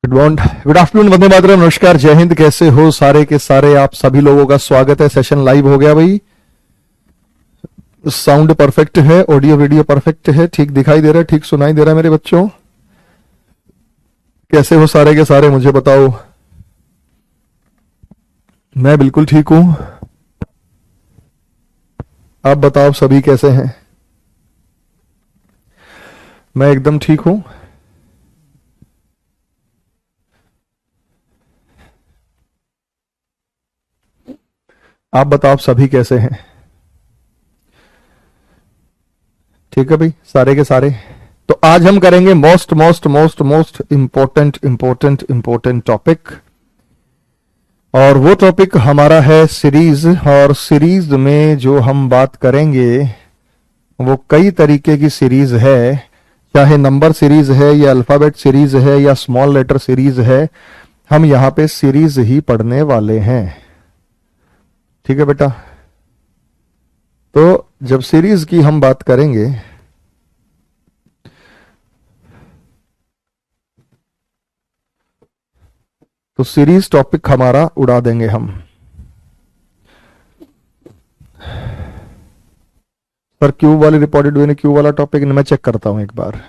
Good afternoon, Vande Mataram, नमस्कार, जय हिंद। कैसे हो सारे के सारे? आप सभी लोगों का स्वागत है। सेशन लाइव हो गया भाई। साउंड परफेक्ट है, ऑडियो वीडियो परफेक्ट है, ठीक दिखाई दे रहा है, ठीक सुनाई दे रहा है मेरे बच्चों? कैसे हो सारे के सारे मुझे बताओ। मैं बिल्कुल ठीक हूं। आप बताओ सभी कैसे हैं? मैं एकदम ठीक हूं। आप बताओ आप सभी कैसे हैं? ठीक है भाई, सारे के सारे। तो आज हम करेंगे most most most most important important important topic, और वो टॉपिक हमारा है सीरीज। और सीरीज में जो हम बात करेंगे वो कई तरीके की सीरीज है, चाहे नंबर सीरीज है या अल्फाबेट सीरीज है या स्मॉल लेटर सीरीज है। हम यहां पे सीरीज ही पढ़ने वाले हैं, ठीक है बेटा? तो जब सीरीज की हम बात करेंगे तो सीरीज टॉपिक हमारा उड़ा देंगे हम। सर क्यूब वाली रिपोर्टेड हुई ने, क्यूब वाला टॉपिक मैं चेक करता हूं एक बार।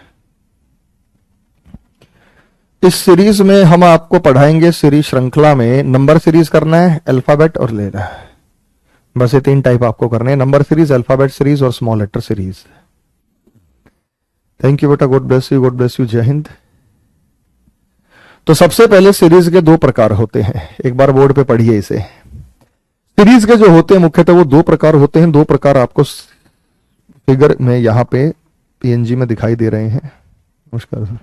इस सीरीज में हम आपको पढ़ाएंगे, सीरीज श्रृंखला में नंबर सीरीज करना है, अल्फाबेट और लेना है। बस ये तीन टाइप आपको करने हैं, नंबर सीरीज, अल्फाबेट सीरीज और small letter series. Thank you बेटा, God bless you, God bless you, जय हिंद। तो सबसे पहले सीरीज के दो प्रकार होते हैं, एक बार बोर्ड पे पढ़िए इसे। सीरीज के जो होते हैं मुख्यतः वो दो प्रकार होते हैं। दो प्रकार आपको फिगर में यहां पे पीएनजी में दिखाई दे रहे हैं। नमस्कार सर।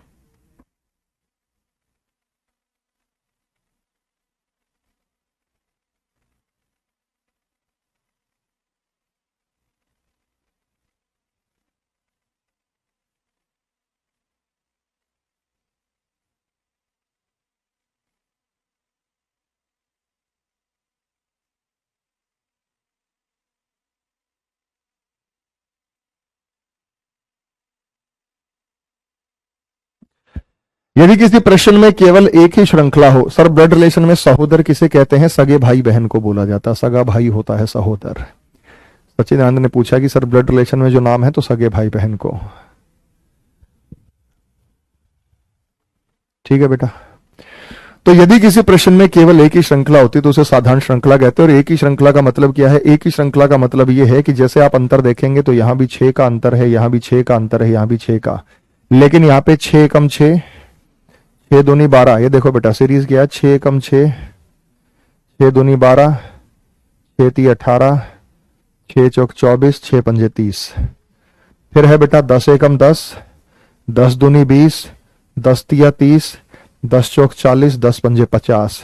यदि किसी प्रश्न में केवल एक ही श्रृंखला हो, सर ब्लड रिलेशन में सहोदर किसे कहते हैं? सगे भाई बहन को बोला जाता है, सगा भाई होता है सहोदर। सचिदानंद ने पूछा कि सर ब्लड रिलेशन में जो नाम है तो सगे भाई बहन को। ठीक है बेटा। तो यदि किसी प्रश्न में केवल एक ही श्रृंखला होती तो उसे साधारण श्रृंखला कहते हैं। और एक ही श्रृंखला का मतलब क्या है? एक ही श्रृंखला का मतलब यह है कि जैसे आप अंतर देखेंगे तो यहां भी 6 का अंतर है, यहां भी 6 का अंतर है, यहां भी 6 का, लेकिन यहां पे 6 कम 6, 6 दूनी 12। ये देखो बेटा सीरीज क्या है, 6 कम 6, 6 दूनी 12, 6 ती 18, 6 चौक 24, 6 पंजे 30। फिर है बेटा 10 एकम 10, 10 दूनी 20, 10 तिया 30, 10 चौक 40, 10 पंजे 50।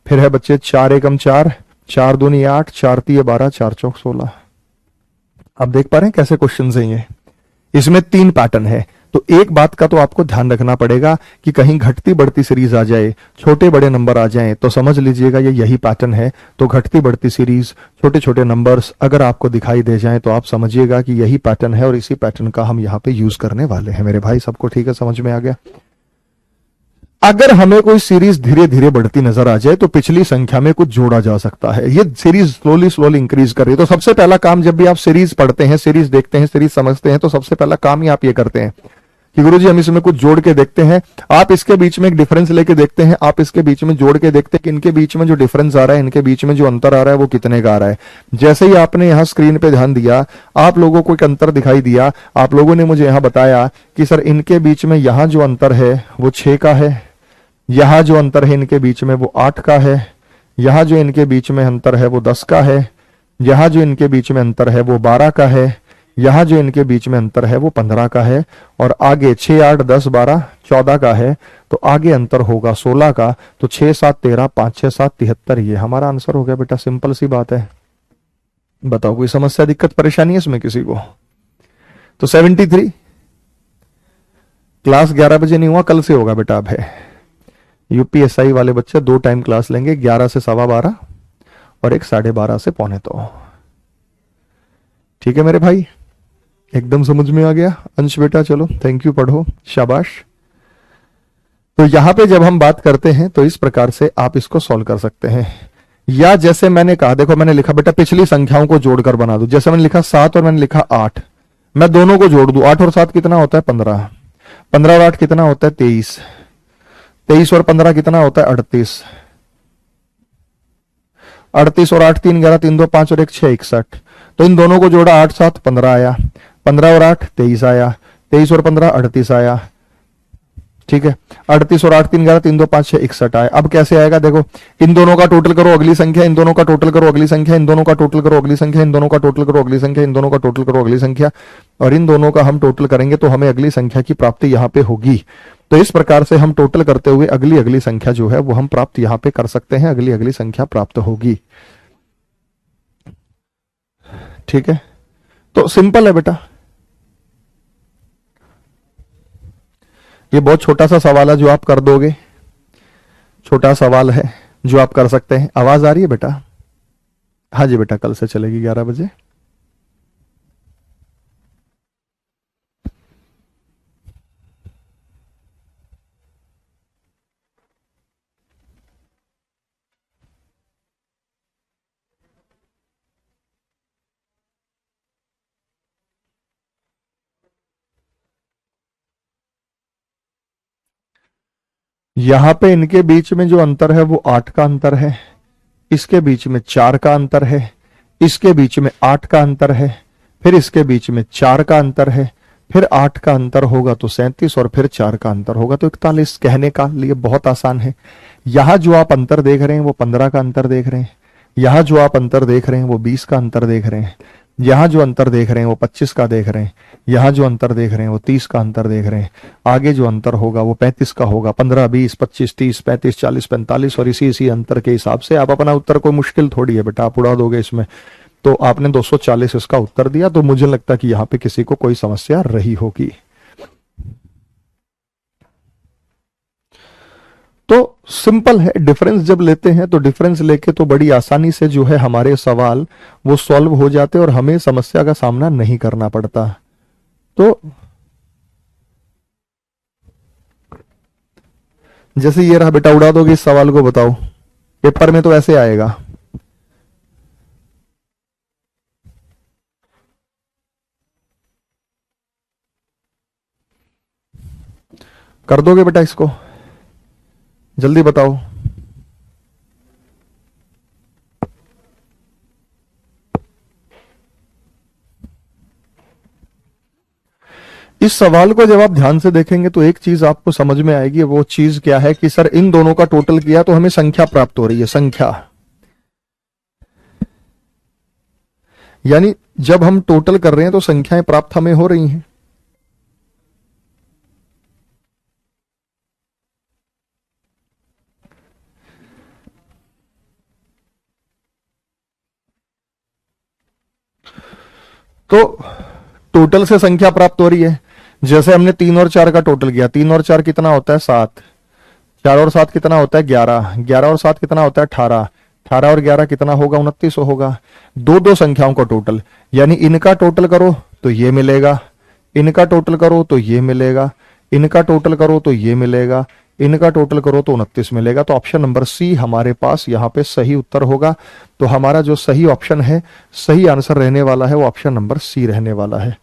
फिर है बच्चे 4 एकम 4, 4 दूनी 8, 4 तिया 12, 4 चौक 16। आप देख पा रहे हैं कैसे क्वेश्चन है ये? इसमें 3 पैटर्न है। तो एक बात का तो आपको ध्यान रखना पड़ेगा कि कहीं घटती बढ़ती सीरीज आ जाए, छोटे बड़े नंबर आ जाएं, तो समझ लीजिएगा ये यही पैटर्न है। तो घटती बढ़ती सीरीज, छोटे छोटे नंबर्स अगर आपको दिखाई दे जाएं तो आप समझिएगा कि यही पैटर्न है और इसी पैटर्न का हम यहां पे यूज करने वाले हैं मेरे भाई। सबको ठीक है, समझ में आ गया? अगर हमें कोई सीरीज धीरे धीरे बढ़ती नजर आ जाए तो पिछली संख्या में कुछ जोड़ा जा सकता है। ये सीरीज स्लोली स्लोली इंक्रीज कर रही है। तो सबसे पहला काम, जब भी आप सीरीज पढ़ते हैं, सीरीज देखते हैं, सीरीज समझते हैं, तो सबसे पहला काम ही आप ये करते हैं कि गुरुजी हम इसमें कुछ जोड़ के देखते हैं। आप इसके बीच में एक डिफरेंस लेके देखते हैं, आप इसके बीच में जोड़ के देखते हैं कि इनके बीच में जो डिफरेंस आ रहा है, इनके बीच में जो अंतर आ रहा है वो कितने का आ रहा है। जैसे ही आपने यहां स्क्रीन पे ध्यान दिया, आप लोगों को एक अंतर दिखाई दिया। आप लोगों ने मुझे यहां बताया कि सर इनके बीच में यहां जो अंतर है वो 6 का है, यहां जो अंतर है इनके बीच में वो 8 का है, यहां जो इनके बीच में अंतर है वो 10 का है, यहां जो इनके बीच में अंतर है वो 12 का है, यहां जो इनके बीच में अंतर है वो 15 का है, और आगे 6 8 10 12 14 का है, तो आगे अंतर होगा 16 का। तो 6 7 13, 5 6 7 73, ये हमारा आंसर हो गया बेटा। सिंपल सी बात है। बताओ कोई समस्या, दिक्कत, परेशानी है इसमें किसी को? तो 73 क्लास 11 बजे नहीं हुआ, कल से होगा बेटा। अब है यूपीएसआई वाले बच्चे 2 टाइम क्लास लेंगे, 11 से 12:15 और एक 12:30 से 11:45। ठीक है मेरे भाई, एकदम समझ में आ गया? अंश बेटा चलो, थैंक यू, पढ़ो, शाबाश। तो तो यहां पे जब हम बात करते हैं तो इस प्रकार से आप इसको सॉल्व कर सकते हैं। या जैसे मैंने कहा, देखो मैंने लिखा बेटा पिछली संख्याओं को जोड़कर बना दो। जैसे मैंने लिखा 7 और मैंने लिखा 8, मैं दोनों को जोड़ दूं। 8 और 7 कितना होता है 15, 15 और 8 कितना होता है 23, 23 और 15 कितना होता है 38, 38 और 8 3 11, 3 2 5 और 1 6 61। तो इन दोनों को जोड़ा 8 7 15 आया, 15 और 8 23 आया, 23 और 15 38 आया। ठीक है, 38 और 8 3 11, 3 2 5 6 61 आया। अब कैसे आएगा देखो, इन दोनों का टोटल करो अगली संख्या, इन दोनों का टोटल करो अगली संख्या, इन दोनों का टोटल करो अगली संख्या, इन दोनों का टोटल करो अगली संख्या, इन दोनों का टोटल करो अगली संख्या, और इन दोनों का हम टोटल करेंगे तो हमें अगली संख्या की प्राप्ति यहां पे होगी। तो इस प्रकार से हम टोटल करते हुए अगली अगली संख्या जो है वो हम प्राप्त यहां पे कर सकते हैं, अगली अगली संख्या प्राप्त होगी। ठीक है, तो सिंपल है बेटा, ये बहुत छोटा सा सवाल है जो आप कर दोगे, छोटा सवाल है जो आप कर सकते हैं। आवाज आ रही है बेटा? हाँ जी बेटा, कल से चलेगी 11 बजे। यहां पे इनके बीच में जो अंतर है वो 8 का अंतर है, इसके बीच में 4 का अंतर है, इसके बीच में 8 का अंतर है, फिर इसके बीच में 4 का अंतर है, फिर 8 का अंतर होगा तो 37, और फिर 4 का अंतर होगा तो 41। कहने का लिए बहुत आसान है। यहां जो आप अंतर देख रहे हैं वो 15 का अंतर देख रहे हैं, यहां जो आप अंतर देख रहे हैं वो 20 का अंतर देख रहे हैं, यहां जो अंतर देख रहे हैं वो 25 का देख रहे हैं, यहां जो अंतर देख रहे हैं वो 30 का अंतर देख रहे हैं, आगे जो अंतर होगा वो 35 का होगा। 15 20 25 30 35 40 45, और इसी इसी अंतर के हिसाब से आप अपना उत्तर, कोई मुश्किल थोड़ी है बेटा, आप उड़ा दोगे इसमें। तो आपने 240 इसका उत्तर दिया, तो मुझे लगता है कि यहां पे किसी को कोई समस्या रही होगी। तो सिंपल है, डिफरेंस जब लेते हैं तो डिफरेंस लेके तो बड़ी आसानी से जो है हमारे सवाल वो सॉल्व हो जाते और हमें समस्या का सामना नहीं करना पड़ता। तो जैसे ये रहा बेटा, उड़ा दोगे इस सवाल को, बताओ पेपर में तो ऐसे आएगा। कर दोगे बेटा इसको? जल्दी बताओ। इस सवाल को जब आप ध्यान से देखेंगे तो एक चीज आपको समझ में आएगी, वो चीज क्या है कि सर इन दोनों का टोटल किया तो हमें संख्या प्राप्त हो रही है, संख्या। यानी जब हम टोटल कर रहे हैं तो संख्याएं प्राप्त हमें हो रही हैं। तो टोटल से संख्या प्राप्त हो रही है। जैसे हमने 3 और 4 का टोटल किया, 3 और 4 कितना होता है 7, 4 और 7 कितना होता है 11, 11 और 7 कितना होता है 18, 18 और 11 कितना होगा 29 होगा। दो दो संख्याओं का टोटल, यानी इनका टोटल करो तो ये मिलेगा, इनका टोटल करो तो ये मिलेगा, इनका टोटल करो तो ये मिलेगा, इनका टोटल करो तो 29 मिलेगा। तो ऑप्शन नंबर सी हमारे पास यहाँ पे सही उत्तर होगा। तो हमारा जो सही ऑप्शन है, सही आंसर रहने वाला है वो ऑप्शन नंबर सी रहने वाला है।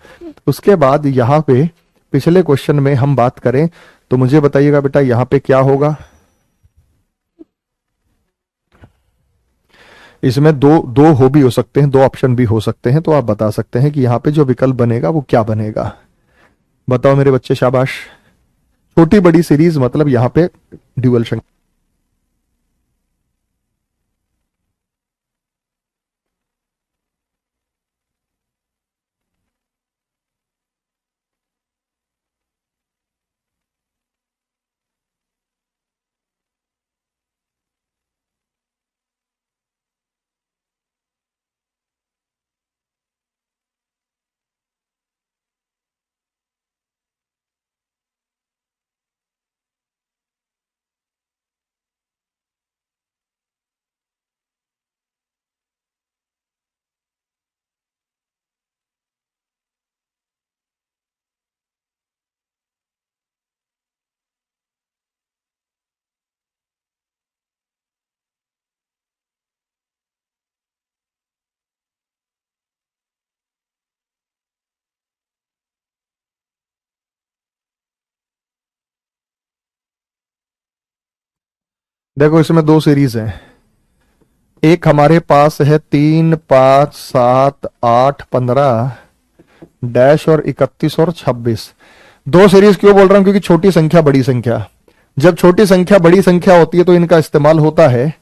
उसके बाद यहाँ पे पिछले क्वेश्चन में हम बात करें तो मुझे बताइएगा बेटा यहाँ पे क्या होगा। इसमें दो दो हो भी हो सकते हैं, दो ऑप्शन भी हो सकते हैं, तो आप बता सकते हैं कि यहाँ पे जो विकल्प बनेगा वो क्या बनेगा। बताओ मेरे बच्चे, शाबाश। छोटी बड़ी सीरीज मतलब यहाँ पे ड्यूअल देखो इसमें दो सीरीज है, एक हमारे पास है 3, 5, 7, 8, 15 डैश और 31 और 26। दो सीरीज क्यों बोल रहा हूं, क्योंकि छोटी संख्या बड़ी संख्या, जब छोटी संख्या बड़ी संख्या होती है तो इनका इस्तेमाल होता है।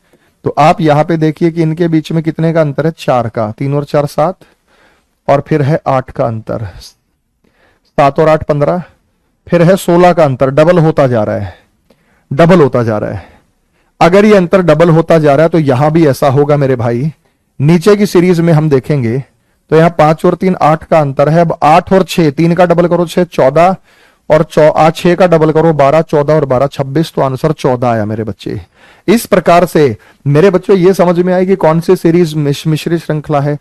तो आप यहां पे देखिए कि इनके बीच में कितने का अंतर है, 4 का, 3 और 4 7, और फिर है 8 का अंतर, 7 और 8 15, फिर है 16 का अंतर, डबल होता जा रहा है, डबल होता जा रहा है। अगर ये अंतर डबल होता जा रहा है तो यहां भी ऐसा होगा मेरे भाई। नीचे की सीरीज में हम देखेंगे तो यहां 5 और 3 8 का अंतर है। अब 8 और 6, 3 का डबल करो 6 14, और 6 का डबल करो 12, 14 और 12 26, तो आंसर 14 आया मेरे बच्चे। इस प्रकार से मेरे बच्चों ये समझ में आएगी कौन सी सीरीज मिश्रित श्रृंखला है।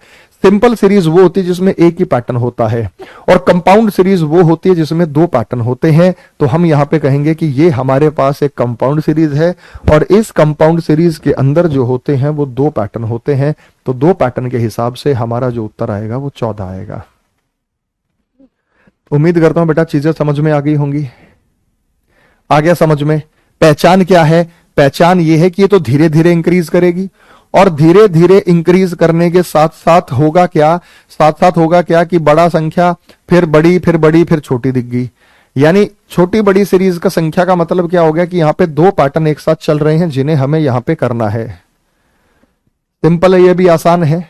सिंपल सीरीज वो होती है जिसमें एक ही पैटर्न होता है, और कंपाउंड सीरीज वो होती है जिसमें दो पैटर्न होते हैं। तो हम यहां पे कहेंगे कि ये हमारे पास एक कंपाउंड सीरीज है, और इस कंपाउंड सीरीज के अंदर जो होते हैं वो दो पैटर्न होते हैं। तो दो पैटर्न के हिसाब से हमारा जो उत्तर आएगा वो 14 आएगा। उम्मीद करता हूं बेटा चीजें समझ में आ गई होंगी। आ गया समझ में? पहचान क्या है? पहचान ये है कि ये तो धीरे धीरे इंक्रीज करेगी, और धीरे धीरे इंक्रीज करने के साथ साथ होगा क्या, साथ साथ होगा क्या कि बड़ा संख्या फिर बड़ी फिर बड़ी फिर छोटी दिख गई। यानी छोटी बड़ी सीरीज का संख्या का मतलब क्या हो गया कि यहां पे दो पैटर्न एक साथ चल रहे हैं जिन्हें हमें यहां पे करना है। सिंपल है, ये भी आसान है,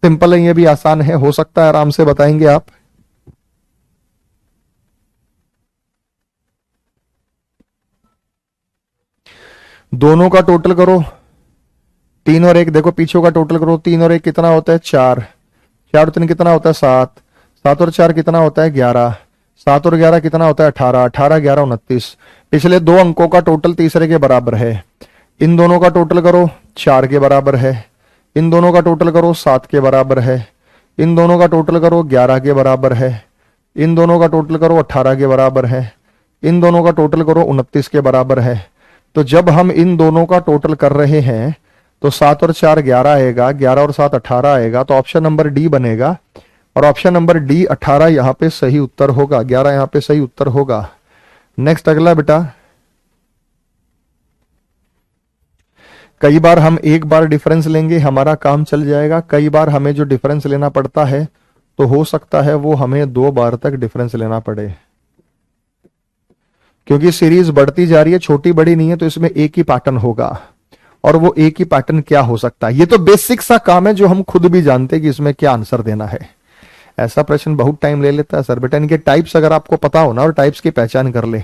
सिंपल है, ये भी आसान है, हो सकता है आराम से बताएंगे आप। दोनों का टोटल करो, 3 और 1, देखो पीछे का टोटल करो, 3 और 1 कितना होता है 4, 4 और 3 कितना होता है 7, 7 और 4 कितना होता है 11, 7 और 11 कितना होता है 18, 18 11 29। पिछले दो अंकों का टोटल तीसरे के बराबर है। इन दोनों का टोटल करो 4 के बराबर है, इन दोनों का टोटल करो 7 के बराबर है, इन दोनों का टोटल करो 11 के बराबर है, इन दोनों का टोटल करो 18 के बराबर है, इन दोनों का टोटल करो 29 के बराबर है। तो जब हम इन दोनों का टोटल कर रहे हैं तो 7 और 4 11 आएगा, 11 और 7 18 आएगा, तो ऑप्शन नंबर डी बनेगा, और ऑप्शन नंबर डी 18 यहां पे सही उत्तर होगा, 11 यहां पे सही उत्तर होगा। नेक्स्ट अगला बेटा, कई बार हम एक बार डिफरेंस लेंगे हमारा काम चल जाएगा, कई बार हमें जो डिफरेंस लेना पड़ता है तो हो सकता है वो हमें 2 बार तक डिफरेंस लेना पड़े, क्योंकि सीरीज बढ़ती जा रही है, छोटी बड़ी नहीं है, तो इसमें एक ही पैटर्न होगा। और वो एक ही पैटर्न क्या हो सकता है, ये तो बेसिक सा काम है जो हम खुद भी जानते हैं कि इसमें क्या आंसर देना है। ऐसा प्रश्न बहुत टाइम ले लेता है सर बेटा, इनके टाइप्स अगर आपको पता हो ना और टाइप्स की पहचान कर ले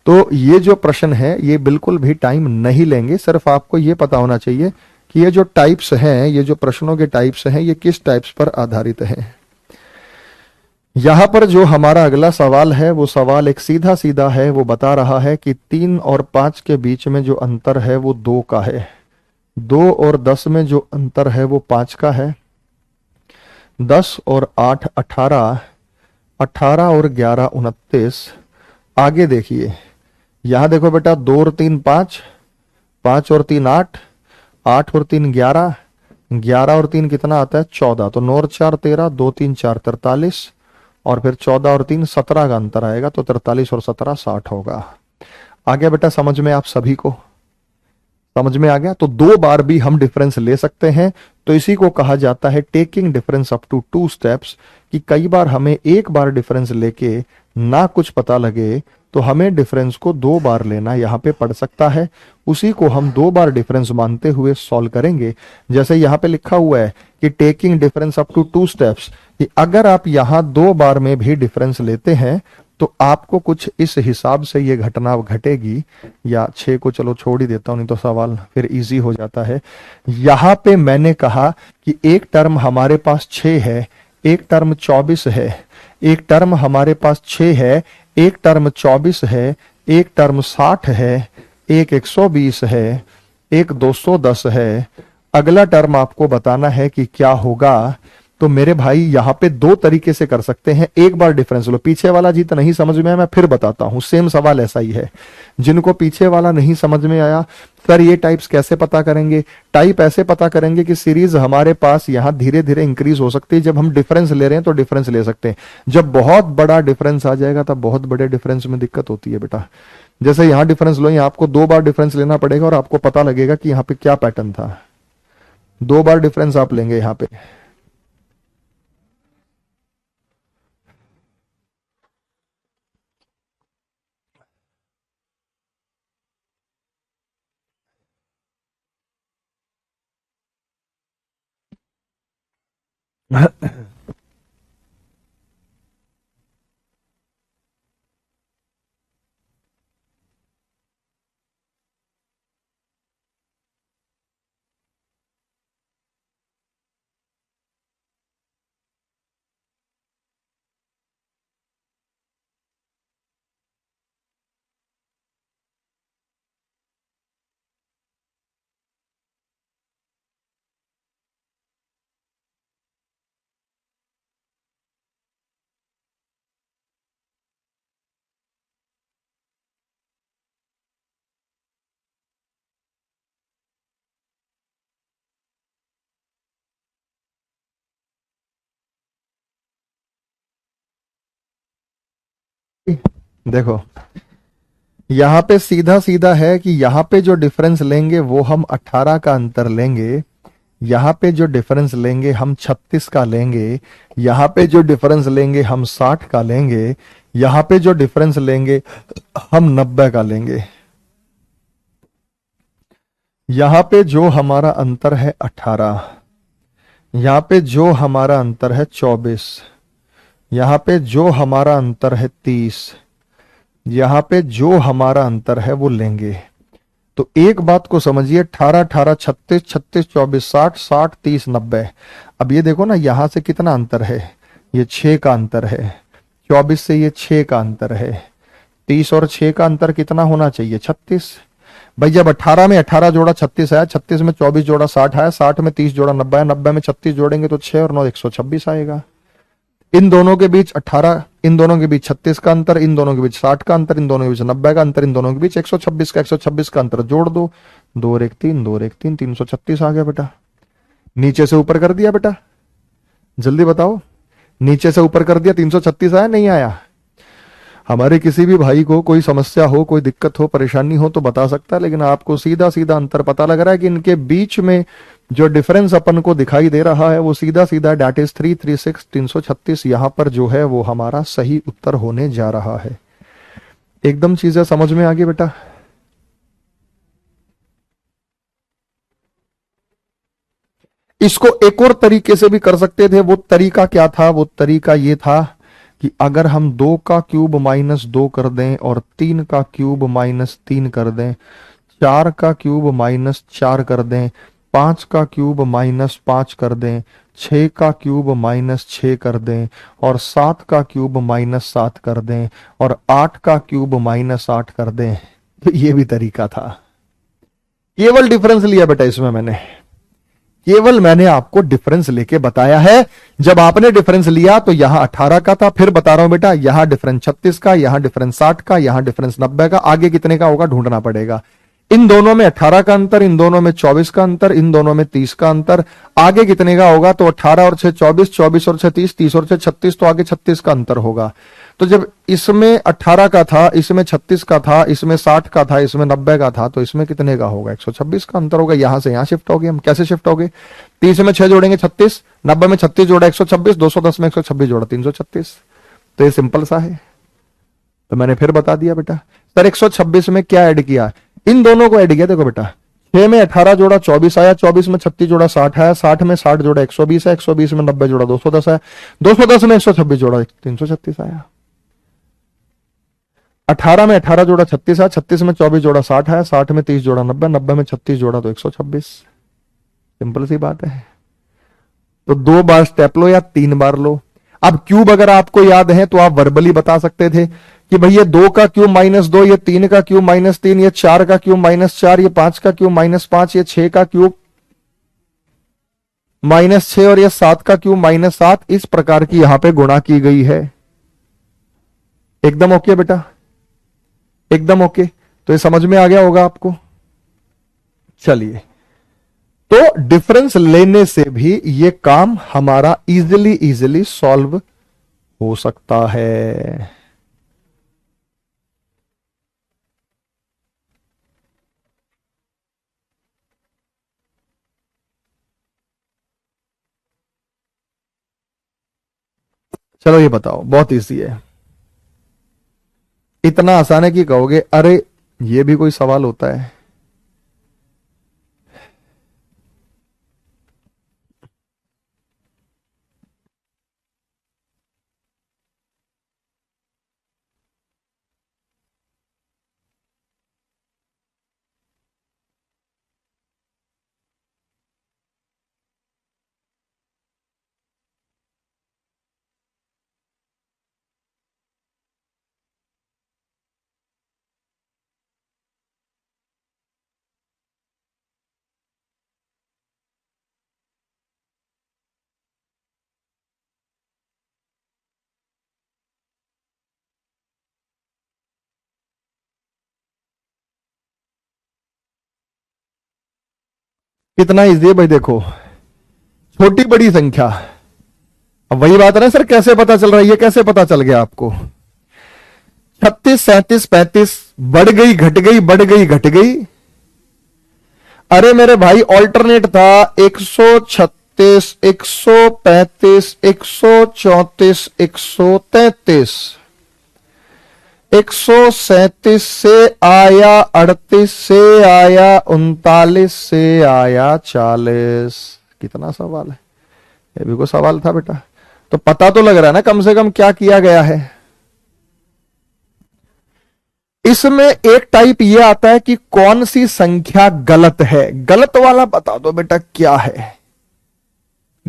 तो ये जो प्रश्न है ये बिल्कुल भी टाइम नहीं लेंगे। सिर्फ आपको ये पता होना चाहिए कि ये जो टाइप्स हैं, ये जो प्रश्नों के टाइप्स हैं, ये किस टाइप्स पर आधारित हैं। यहां पर जो हमारा अगला सवाल है वो सवाल एक सीधा सीधा है, वो बता रहा है कि 3 और 5 के बीच में जो अंतर है वो 2 का है, 2 और 10 में जो अंतर है वो 5 का है, 10 और 8 18, 18 और 11 29। आगे देखिए, यहां देखो बेटा 2 और 3 5, 5 और 3 8, 8 और 3 11, 11 और 3 कितना आता है 14, तो 9 और 4 13, 2 3 4 43, और फिर 14 और 3 17 का अंतर आएगा, तो 43 और 17 60 होगा। आ गया बेटा समझ में? आप सभी को समझ में आ गया? तो 2 बार भी हम डिफरेंस ले सकते हैं, तो इसी को कहा जाता है taking difference up to 2 steps, कि कई बार हमें एक बार डिफरेंस लेके ना कुछ पता लगे तो हमें डिफरेंस को 2 बार लेना यहां पे पड़ सकता है। उसी को हम 2 बार डिफरेंस मानते हुए सॉल्व करेंगे। जैसे यहां पे लिखा हुआ है कि taking difference up to 2 steps, कि अगर आप यहां 2 बार में भी डिफरेंस लेते हैं तो आपको कुछ इस हिसाब से ये घटना घटेगी। या 6 को चलो छोड़ ही देता हूं, नहीं तो सवाल फिर इजी हो जाता है। यहां पे मैंने कहा कि एक टर्म हमारे पास 6 है, एक टर्म 24 है, एक टर्म हमारे पास 6 है, एक टर्म 24 है, एक टर्म 60 है, एक 120 है, एक 210 है। अगला टर्म आपको बताना है कि क्या होगा। तो मेरे भाई यहां पे 2 तरीके से कर सकते हैं। एक बार डिफरेंस लो, पीछे वाला जी तो नहीं समझ में आया, मैं फिर बताता हूं, सेम सवाल ऐसा ही है। जिनको पीछे वाला नहीं समझ में आया, सर ये टाइप्स कैसे पता करेंगे? टाइप ऐसे पता करेंगे कि सीरीज हमारे पास यहां धीरे धीरे इंक्रीज हो सकती है। जब हम डिफरेंस ले रहे हैं तो डिफरेंस ले सकते हैं, जब बहुत बड़ा डिफरेंस आ जाएगा तब बहुत बड़े डिफरेंस में दिक्कत होती है बेटा। जैसे यहां डिफरेंस लो, यहां आपको 2 बार डिफरेंस लेना पड़ेगा और आपको पता लगेगा कि यहां पे क्या पैटर्न था। 2 बार डिफरेंस आप लेंगे यहां पे। देखो यहां पे सीधा सीधा है कि यहां पे जो डिफरेंस लेंगे वो हम 18 का अंतर लेंगे, यहां पे जो डिफरेंस लेंगे हम 36 का लेंगे, यहां पे जो डिफरेंस लेंगे हम 60 का लेंगे, यहां पे जो डिफरेंस लेंगे हम 90 का लेंगे। यहां पे जो हमारा अंतर है 18, यहां पे जो हमारा अंतर है 24, यहां पे जो हमारा अंतर है 30, यहां पे जो हमारा अंतर है वो लेंगे। तो एक बात को समझिए, 18 18 36 36 24 60 60 30 90। अब ये देखो ना, यहां से कितना अंतर है, ये 6 का अंतर है, 24 से ये 6 का अंतर है, 30 और 6 का अंतर कितना होना चाहिए, 36। भाई जब 18 में 18 जोड़ा 36 आया, 36 में 24 जोड़ा 60 आया, 60 में 30 जोड़ा 90 आया, 90 में 36 जोड़ेंगे तो 6 और 9 126 आएगा। इन दोनों के बीच 18, इन दोनों के बीच 36 का अंतर, इन दोनों के बीच 60 का अंतर, इन दोनों के बीच 90 का अंतर, इन दोनों के बीच 126 का अंतर जोड़ दो, 2 और 1 3, 2 और 1 3, 336 आ गया बेटा। नीचे से ऊपर कर दिया बेटा, जल्दी बताओ, नीचे से ऊपर कर दिया, 336 आया नहीं आया? हमारे किसी भी भाई को कोई समस्या हो, कोई दिक्कत हो, परेशानी हो तो बता सकता है, लेकिन आपको सीधा सीधा अंतर पता लग रहा है कि इनके बीच में जो डिफरेंस अपन को दिखाई दे रहा है वो सीधा सीधा डेट इज 336 336 यहां पर जो है वो हमारा सही उत्तर होने जा रहा है। एकदम चीजें समझ में आ गई बेटा? इसको एक और तरीके से भी कर सकते थे। वो तरीका क्या था? वो तरीका ये था कि अगर हम 2 का क्यूब माइनस 2 कर दें और 3 का क्यूब माइनस 3 कर दें, 4 का क्यूब माइनस 4 कर दें, 5 का क्यूब माइनस 5 कर दें, 6 का क्यूब माइनस 6 कर दें और 7 का क्यूब माइनस 7 कर दें और 8 का क्यूब माइनस 8 कर दें, तो ये भी तरीका था। केवल डिफरेंस लिया बेटा इसमें मैंने, केवल मैंने आपको डिफरेंस लेके बताया है। जब आपने डिफरेंस लिया तो यहां 18 का था, फिर बता रहा हूं बेटा, यहां डिफरेंस 36 का, यहां डिफरेंस 60 का, यहां डिफरेंस 90 का, आगे कितने का होगा ढूंढना पड़ेगा। इन दोनों में 18 का अंतर, इन दोनों में 24 का अंतर, इन दोनों में 30 का अंतर, आगे कितने का होगा? तो 18 और 6 24, 24 और 6 30, 30 और 6 36, तो आगे 36 का अंतर होगा। तो जब इसमें 18 का था, इसमें 36 का था, इसमें 60 का था, इसमें 90 का था, तो इसमें कितने का होगा? 126 का अंतर होगा। यहां से यहां शिफ्ट हो गए हम। कैसे शिफ्ट हो गए? 30 में 6 जोड़ेंगे 36, 90 में 36 जोड़ा 126, 210 में 126 जोड़ा 336। तो ये सिंपल सा है। तो मैंने फिर बता दिया बेटा। सर 126 में क्या ऐड किया? इन दोनों को ऐड किया। देखो बेटा, 6 में 18 जोड़ा 24 आया, 24 में 36 जोड़ा 60 आया, 60 में 60 जोड़ा 120 है, 120 में 90 जोड़ा 210 है, 210 में 126 जोड़ा 336 आया। 18 में 18 जोड़ा 36 आया, 36 में 24 जोड़ा 60 आया, 60 में 30 जोड़ा 90, 90 में 36 जोड़ा तो 126। सिंपल सी बात है। तो 2 बार स्टेप लो या 3 बार लो। अब क्यूब अगर आपको याद है तो आप वर्बली बता सकते थे कि भाई ये 2 का क्यूब माइनस 2, ये 3 का क्यूब माइनस 3, ये 4 का क्यूब माइनस 4, ये 5 का क्यूब माइनस 5, ये 6 का क्यूब माइनस 6 और ये 7 का क्यूब माइनस 7। इस प्रकार की यहां पे गुणा की गई है। एकदम ओके बेटा, एकदम ओके। तो ये समझ में आ गया होगा आपको। चलिए, तो डिफरेंस लेने से भी ये काम हमारा इजीली इजीली सॉल्व हो सकता है। चलो ये बताओ, बहुत इजी है, इतना आसान है कि कहोगे अरे ये भी कोई सवाल होता है। कितना इजी है भाई, देखो छोटी बड़ी संख्या। अब वही बात है ना सर, कैसे पता चल रहा है, ये कैसे पता चल गया आपको? 36, 37, 35 बढ़ गई घट गई, बढ़ गई घट गई। अरे मेरे भाई ऑल्टरनेट था 136, 135, 134, 133, 137 से आया 38, से आया 39, से आया 40। कितना सवाल है, ये भी कोई सवाल था बेटा? तो पता तो लग रहा है ना कम से कम क्या किया गया है। इसमें एक टाइप यह आता है कि कौन सी संख्या गलत है, गलत वाला बता दो बेटा क्या है।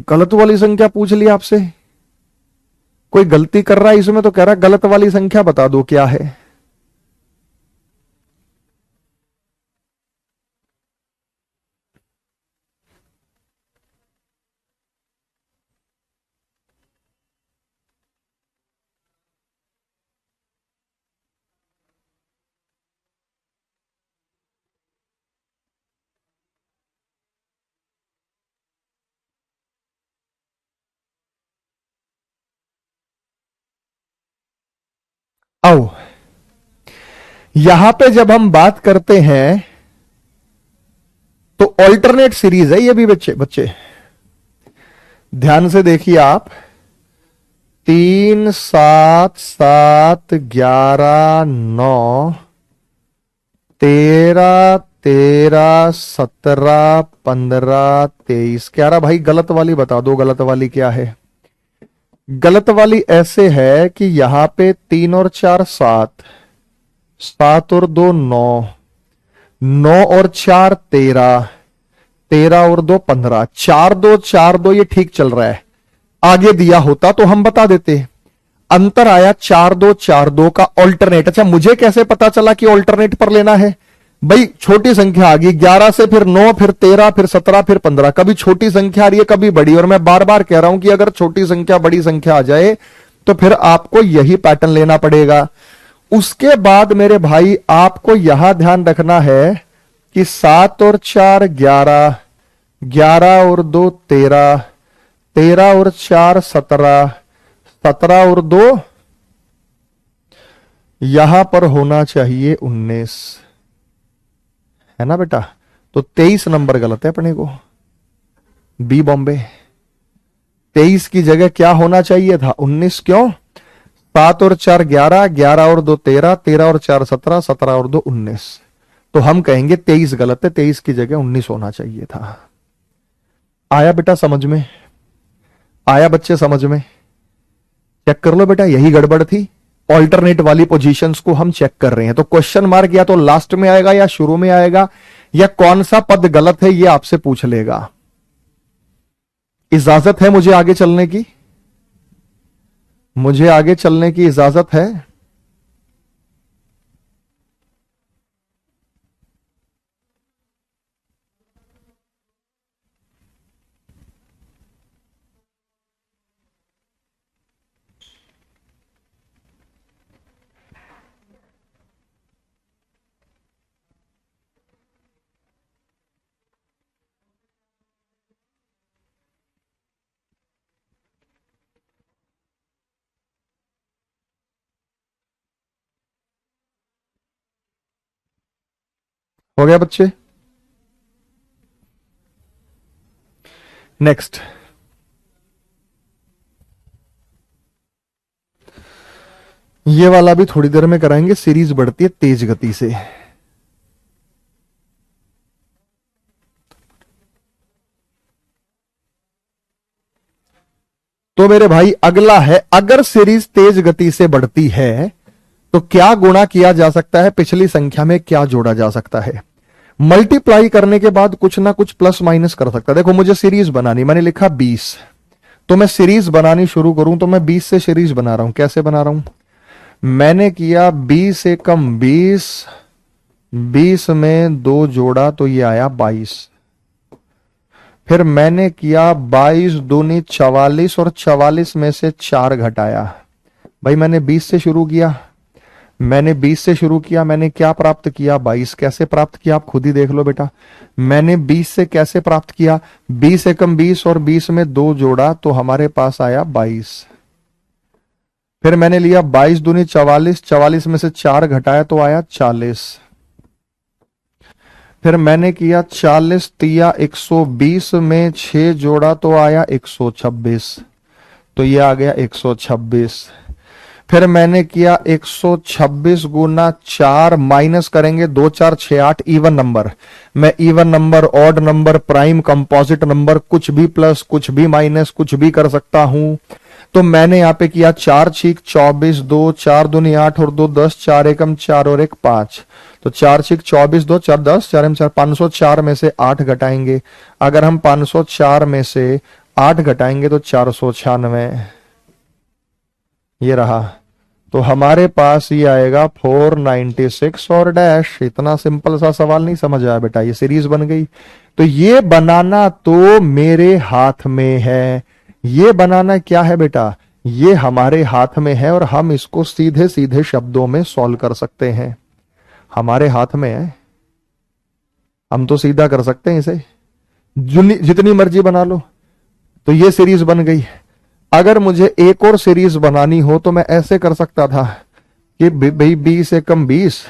गलत वाली संख्या पूछ लिया आपसे, कोई गलती कर रहा है इसमें तो कह रहा है गलत वाली संख्या बता दो क्या है। आओ, यहां पे जब हम बात करते हैं तो ऑल्टरनेट सीरीज है ये भी बच्चे बच्चे, ध्यान से देखिए आप। 3, 7, 7, 11, 9, 13, 13, 17, 15, 23। 11 भाई गलत वाली बता दो, गलत वाली क्या है? गलत वाली ऐसे है कि यहां पे 3 और 4 7, 7 और 2 9, 9 और 4 13, 13 और 2 15, 4 2 4 2 ये ठीक चल रहा है। आगे दिया होता तो हम बता देते। अंतर आया 4 2 4 2 का ऑल्टरनेट। अच्छा मुझे कैसे पता चला कि ऑल्टरनेट पर लेना है? भाई छोटी संख्या आ गई 11 से, फिर 9, फिर 13, फिर 17, फिर 15। कभी छोटी संख्या आ रही है कभी बड़ी, और मैं बार बार कह रहा हूं कि अगर छोटी संख्या बड़ी संख्या आ जाए तो फिर आपको यही पैटर्न लेना पड़ेगा। उसके बाद मेरे भाई आपको यहां ध्यान रखना है कि 7 और 4 11, 11 और 2 13, 13 और 4 17, 17 और 2 यहां पर होना चाहिए 19, है ना बेटा? तो 23 नंबर गलत है अपने को, बी बॉम्बे। 23 की जगह क्या होना चाहिए था? 19। क्यों? 7 और 4 11, 11 और 2 13, 13 और 4 17, 17 और 2 19। तो हम कहेंगे 23 गलत है, 23 की जगह 19 होना चाहिए था। आया बेटा समझ में? आया बच्चे समझ में? चेक कर लो बेटा, यही गड़बड़ थी। ऑल्टरनेट वाली पोजीशंस को हम चेक कर रहे हैं, तो क्वेश्चन मार्क या तो लास्ट में आएगा या शुरू में आएगा, या कौन सा पद गलत है ये आपसे पूछ लेगा। इजाजत है मुझे आगे चलने की? मुझे आगे चलने की इजाजत है? हो गया बच्चे? नेक्स्ट, ये वाला भी थोड़ी देर में कराएंगे। सीरीज बढ़ती है तेज गति से। तो मेरे भाई अगला है, अगर सीरीज तेज गति से बढ़ती है तो क्या गुणा किया जा सकता है, पिछली संख्या में क्या जोड़ा जा सकता है। मल्टीप्लाई करने के बाद कुछ ना कुछ प्लस माइनस कर सकता है। देखो मुझे सीरीज बनानी, मैंने लिखा 20, तो मैं सीरीज बनानी शुरू करूं तो मैं 20 से सीरीज बना रहा हूं। कैसे बना रहा हूं, मैंने किया 20 एकम 20, 20 में 2 जोड़ा तो ये आया 22। फिर मैंने किया 22 दूनी 44 और 44 में से 4 घटाया। भाई मैंने 20 से शुरू किया, मैंने 20 से शुरू किया, मैंने क्या प्राप्त किया 22। कैसे प्राप्त किया आप खुद ही देख लो बेटा। मैंने 20 से कैसे प्राप्त किया, 20 एकम 20 और 20 में 2 जोड़ा तो हमारे पास आया 22। फिर मैंने लिया 22 दूनी 44, 44 में से 4 घटाया तो आया 40। फिर मैंने किया 40 तिया 120 में 6 जोड़ा तो आया 126, तो ये आ गया 126। फिर मैंने किया 126 गुना 4 माइनस करेंगे 2 4 6 8, इवन नंबर। मैं even number, odd number, prime, composite number, कुछ भी प्लस कुछ भी माइनस कुछ भी कर सकता हूं। तो मैंने यहां पे किया 4 छीक 24, 2 4 दूनी 8 और 2 10, 4 एकम 4 और 1 5। तो 4 छीक 24, 2 4 10, 4 एम 4, 504 में से 8 घटाएंगे। अगर हम 504 में से 8 घटाएंगे तो 496 ये रहा। तो हमारे पास ये आएगा 496 और डैश। इतना सिंपल सा सवाल नहीं समझ आया बेटा, ये सीरीज बन गई। तो ये बनाना तो मेरे हाथ में है। ये बनाना क्या है बेटा, ये हमारे हाथ में है और हम इसको सीधे सीधे शब्दों में सॉल्व कर सकते हैं। हमारे हाथ में है, हम तो सीधा कर सकते हैं इसे, जितनी मर्जी बना लो। तो ये सीरीज बन गई। अगर मुझे एक और सीरीज बनानी हो तो मैं ऐसे कर सकता था कि भाई 20 एकम 20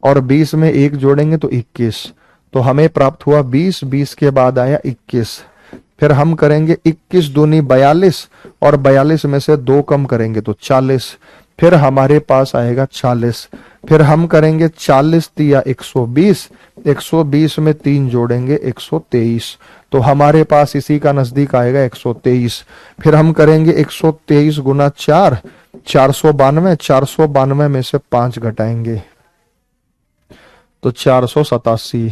और 20 में 1 जोड़ेंगे तो 21, तो हमें प्राप्त हुआ 20, 20 के बाद आया 21। फिर हम करेंगे 21 दूनी 42 और 42 में से 2 कम करेंगे तो 40, फिर हमारे पास आएगा 40। फिर हम करेंगे 40 तिया 120, 120 में 3 जोड़ेंगे 123, तो हमारे पास इसी का नजदीक आएगा 123। फिर हम करेंगे 123 गुना 4, 492, 492 में से 5 घटाएंगे तो 487,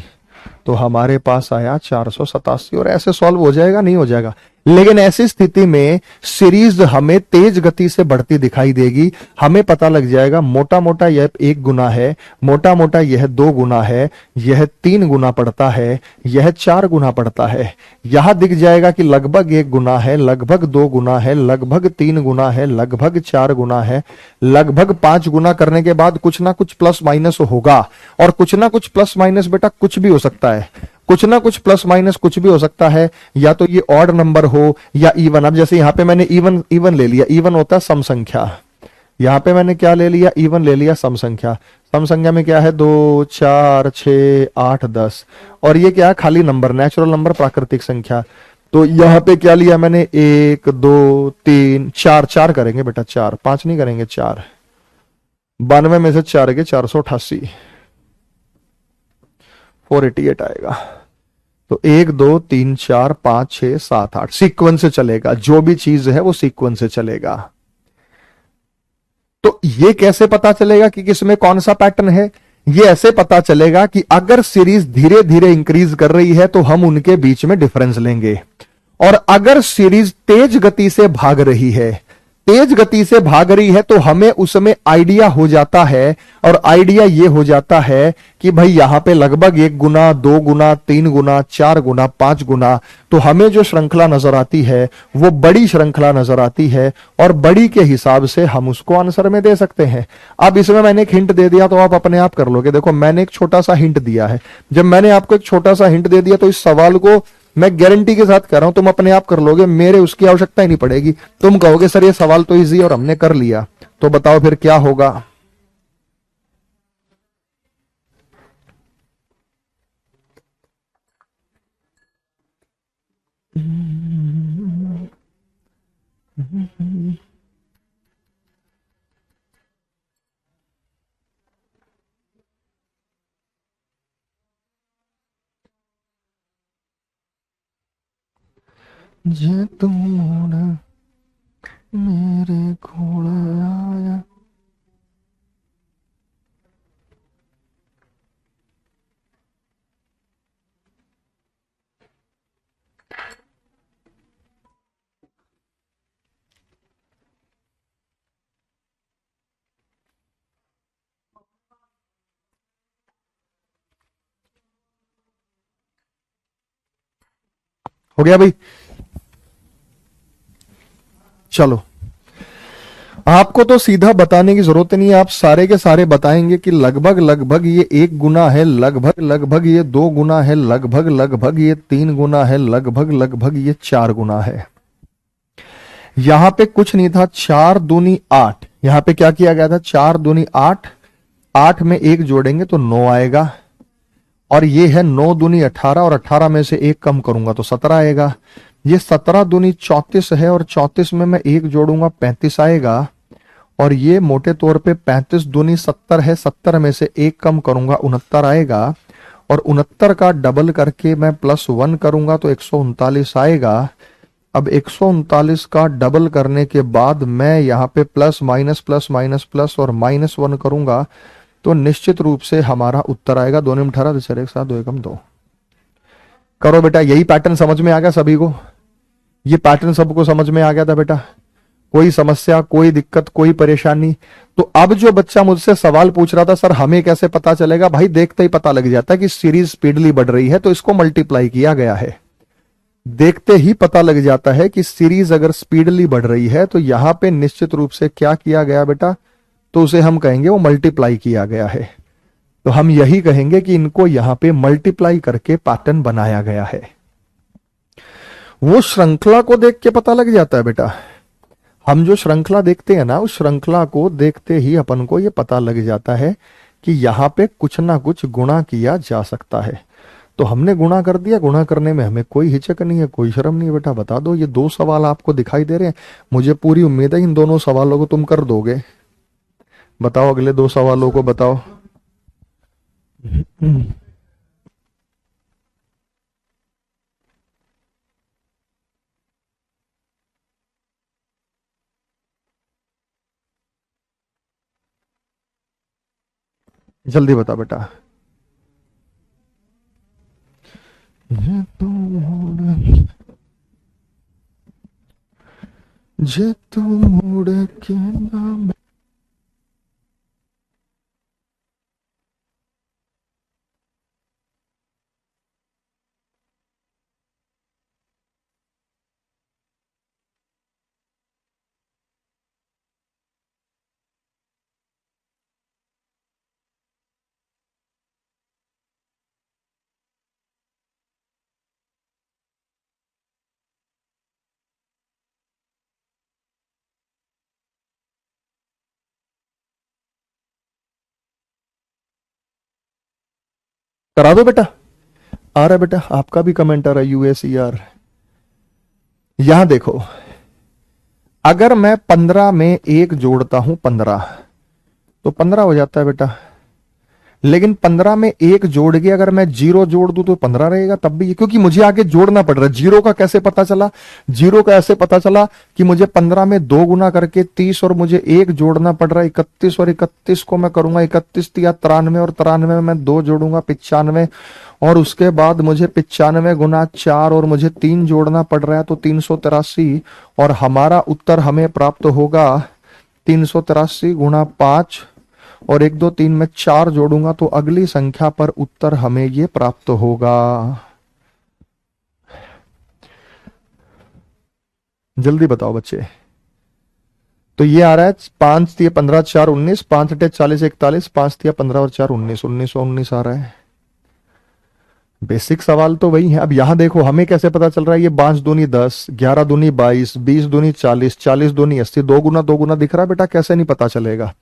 तो हमारे पास आया 487। और ऐसे सॉल्व हो जाएगा, नहीं हो जाएगा। लेकिन ऐसी स्थिति में सीरीज हमें तेज गति से बढ़ती दिखाई देगी। हमें पता लग जाएगा मोटा मोटा यह 1 गुना है, मोटा मोटा यह 2 गुना है, यह 3 गुना पड़ता है, यह 4 गुना पड़ता है। यहां दिख जाएगा कि लगभग 1 गुना है, लगभग 2 गुना है, लगभग 3 गुना है, लगभग 4 गुना है, लगभग 5 गुना करने के बाद कुछ ना कुछ प्लस माइनस होगा। और कुछ ना कुछ प्लस माइनस बेटा कुछ भी हो सकता है, कुछ ना कुछ प्लस माइनस कुछ भी हो सकता है। या तो ये ऑड नंबर हो या इवन। अब जैसे यहां पे मैंने इवन ले लिया, इवन होता है सम संख्या। यहां पे मैंने क्या ले लिया, इवन ले लिया सम संख्या। सम संख्या में क्या है 2 4 6 8 10, और ये क्या है खाली नंबर, नेचुरल नंबर, प्राकृतिक संख्या। तो यहां पे क्या लिया मैंने 1 2 3 4, 4 करेंगे बेटा, 4, 5 नहीं करेंगे, 4। 92 में से 4 के 488, 488 आएगा। तो 1 2 3 4 5 6 7 8 सीक्वेंस से चलेगा, जो भी चीज है वो सीक्वेंस से चलेगा। तो ये कैसे पता चलेगा कि किसमें कौन सा पैटर्न है, ये ऐसे पता चलेगा कि अगर सीरीज धीरे धीरे इंक्रीज कर रही है तो हम उनके बीच में डिफरेंस लेंगे, और अगर सीरीज तेज गति से भाग रही है, तेज गति से भाग रही है, तो हमें उसमें आइडिया हो जाता है। और आइडिया ये हो जाता है कि भाई यहां पे लगभग 1 गुना, 2 गुना, 3 गुना, 4 गुना, 5 गुना। तो हमें जो श्रृंखला नजर आती है वो बड़ी श्रृंखला नजर आती है, और बड़ी के हिसाब से हम उसको आंसर में दे सकते हैं। अब इसमें मैंने एक हिंट दे दिया तो आप अपने आप कर लोगे। देखो मैंने एक छोटा सा हिंट दिया है। जब मैंने आपको एक छोटा सा हिंट दे दिया तो इस सवाल को मैं गारंटी के साथ कह रहा हूं तुम अपने आप कर लोगे, मेरे उसकी आवश्यकता ही नहीं पड़ेगी। तुम कहोगे सर ये सवाल तो इजी और हमने कर लिया, तो बताओ फिर क्या होगा। जे तू मुड़ मेरे कोल आया। हो गया भाई? चलो, आपको तो सीधा बताने की जरूरत नहीं है, आप सारे के सारे बताएंगे कि लगभग लगभग ये 1 गुना है, लगभग लगभग ये 2 गुना है, लगभग लगभग ये 3 गुना है, लगभग लगभग ये 4 गुना है। यहां पे कुछ नहीं था, 4 दूनी 8। यहां पे क्या किया गया था, 4 दूनी 8, 8 में 1 जोड़ेंगे तो 9 आएगा। और ये है 9 दूनी 18, और 18 में से 1 कम करूंगा तो 17 आएगा। ये 17 दूनी 34 है, और 34 में मैं 1 जोड़ूंगा 35 आएगा। और ये मोटे तौर पे 35 दूनी 70 है, 70 में से 1 कम करूंगा 69 आएगा। और 69 का डबल करके मैं +1 करूंगा तो 139 आएगा। अब 139 का डबल करने के बाद मैं यहाँ पे plus minus plus minus plus और -1 करूंगा तो निश्चित रूप से हमारा उत्तर आएगा 2 में 18, 4 1 7, 2 1 2। करो बेटा, यही पैटर्न समझ में आ गया सभी को? ये पैटर्न सबको समझ में आ गया था बेटा? कोई समस्या, कोई दिक्कत, कोई परेशानी? तो अब जो बच्चा मुझसे सवाल पूछ रहा था, सर हमें कैसे पता चलेगा? भाई देखते ही पता लग जाता है कि सीरीज स्पीडली बढ़ रही है तो इसको मल्टीप्लाई किया गया है। देखते ही पता लग जाता है कि सीरीज अगर स्पीडली बढ़ रही है तो यहां पे निश्चित रूप से क्या किया गया बेटा, तो उसे हम कहेंगे वो मल्टीप्लाई किया गया है। तो हम यही कहेंगे कि इनको यहां पे मल्टीप्लाई करके पैटर्न बनाया गया है। वो श्रृंखला को देख के पता लग जाता है बेटा। हम जो श्रृंखला देखते हैं ना, उस श्रृंखला को देखते ही अपन को ये पता लग जाता है कि यहां पे कुछ ना कुछ गुणा किया जा सकता है। तो हमने गुणा कर दिया, गुणा करने में हमें कोई हिचक नहीं है, कोई शर्म नहीं है बेटा। बता दो, ये 2 सवाल आपको दिखाई दे रहे हैं, मुझे पूरी उम्मीद है इन दोनों सवालों को तुम कर दोगे। बताओ अगले 2 सवालों को बताओ। जल्दी बता बेटा। जे तू मुड़ के ना। करा दो बेटा। आ रहा है बेटा, आपका भी कमेंट आ रहा है USER। यहां देखो, अगर मैं 15 में 1 जोड़ता हूं 15 तो 15 हो जाता है बेटा। लेकिन 15 में 1 जोड़ के अगर मैं 0 जोड़ दूं तो 15 रहेगा तब भी, क्योंकि मुझे आगे जोड़ना पड़ रहा है। 0 का कैसे पता चला? 0 का ऐसे पता चला कि मुझे 15 में 2 गुना करके 30 और मुझे 1 जोड़ना पड़ रहा है 31, और 31 को मैं करूंगा 31 या 93, और 93 में मैं 2 जोड़ूंगा 95, और उसके बाद मुझे 95 गुना 4 और मुझे 3 जोड़ना पड़ रहा है तो 383। और हमारा उत्तर हमें प्राप्त होगा 383 गुना 5, और 1 2 3 में 4 जोड़ूंगा तो अगली संख्या पर उत्तर हमें ये प्राप्त होगा। जल्दी बताओ बच्चे। तो ये आ रहा है 5 3 15 4 19, 5 8 40 41, 5 3 15 और 4 19, 1919 आ रहा है। बेसिक सवाल तो वही है। अब यहां देखो, हमें कैसे पता चल रहा है? ये 5 दूनी 10, 11 दूनी 22, 20 दूनी 40, 40 दूनी 80, 2 गुना दिख रहा है बेटा, कैसे नहीं पता चलेगा?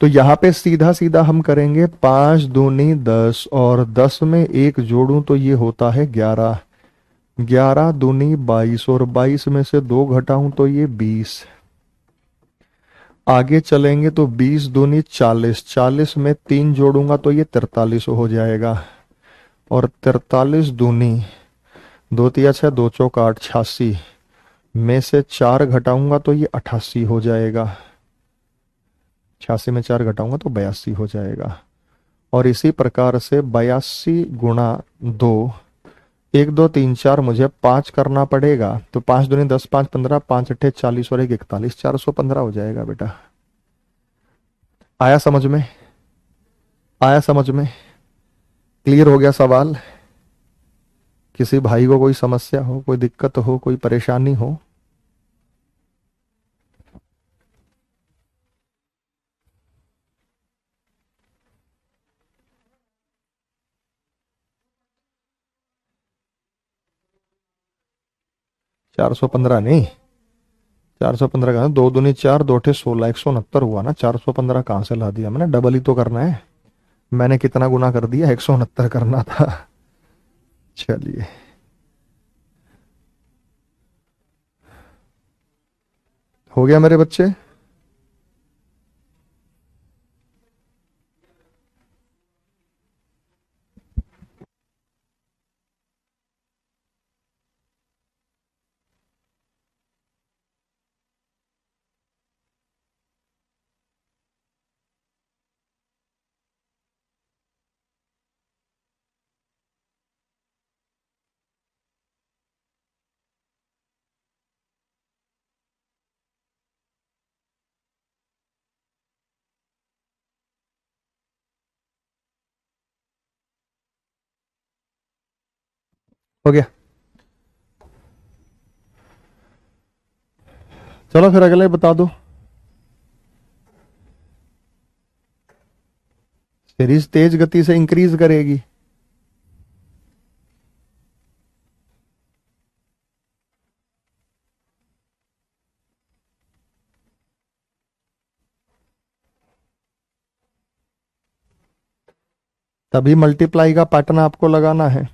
तो यहां पे सीधा सीधा हम करेंगे 5 दूनी 10, और 10 में 1 जोड़ूं तो ये होता है 11, 11 दूनी 22, और 22 में से 2 घटाऊं तो ये 20। आगे चलेंगे तो 20 दूनी 40, 40 में 3 जोड़ूंगा तो ये 43 हो जाएगा। और 43 दूनी 2 तिया 6, 2 चौक 8, 86, में से 4 घटाऊंगा तो ये 88 हो जाएगा। 86 में 4 घटाऊंगा तो 82 हो जाएगा। और इसी प्रकार से 82 गुणा 2, 1 2 3 4 मुझे 5 करना पड़ेगा। तो 5 दूनी 10, 5 15, 5 अट्ठे 40 और 1 41, 415 हो जाएगा बेटा। आया समझ में? आया समझ में? क्लियर हो गया सवाल? किसी भाई को कोई समस्या हो, कोई दिक्कत हो, कोई परेशानी हो? 415 नहीं, 415 कहाँ, 2 दूनी 4, 2 अट्ठे 16, 169 हुआ ना। 415 कहाँ से ला दिया मैंने? डबल ही तो करना है। मैंने कितना गुना कर दिया? 169 करना था। चलिए, हो गया मेरे बच्चे? हो गया। चलो फिर अगले बता दो। सीरीज तेज गति से इंक्रीज करेगी। तभी मल्टीप्लाई का पैटर्न आपको लगाना है।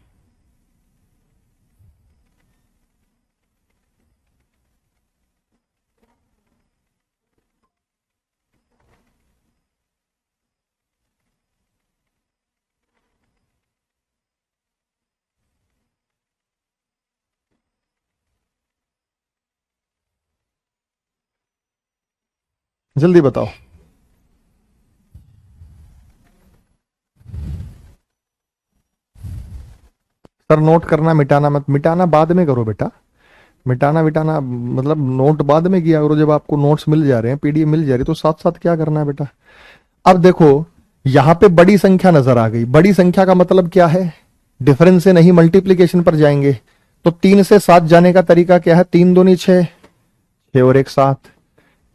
जल्दी बताओ। सर नोट करना, मिटाना मत। मिटाना बाद में करो बेटा। मिटाना मिटाना मतलब नोट बाद में किया करो। जब आपको नोट्स मिल जा रहे हैं, पीडीएफ मिल जा रही है, तो साथ साथ क्या करना है बेटा? अब देखो, यहां पे बड़ी संख्या नजर आ गई। बड़ी संख्या का मतलब क्या है? डिफरेंस से नहीं, मल्टीप्लीकेशन पर जाएंगे। तो 3 से 7 जाने का तरीका क्या है? 3 दूनी 6, 6 और 1 7।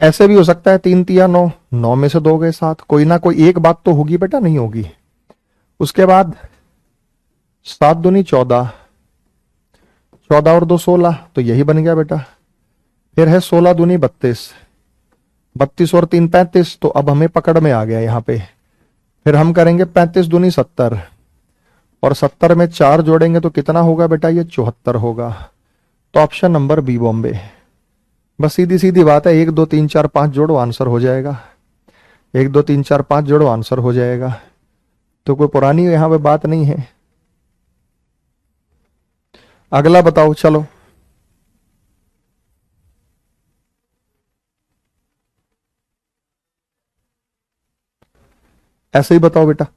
ऐसे भी हो सकता है 3 तिया 9, 9 में से 2 गए 7। कोई ना कोई एक बात तो होगी बेटा, नहीं होगी? उसके बाद 7 दूनी 14, 14 और 2 16, तो यही बन गया बेटा। फिर है 16 दूनी 32, 32 और 3 35, तो अब हमें पकड़ में आ गया यहाँ पे। फिर हम करेंगे 35 दूनी 70, और 70 में 4 जोड़ेंगे तो कितना होगा बेटा? ये 74 होगा। तो ऑप्शन नंबर बी बॉम्बे। बस सीधी सीधी बात है, 1 2 3 4 5 जोड़ो, आंसर हो जाएगा। 1 2 3 4 5 जोड़ो, आंसर हो जाएगा। तो कोई पुरानी यहां पे बात नहीं है। अगला बताओ चलो। ऐसे ही बताओ बेटा।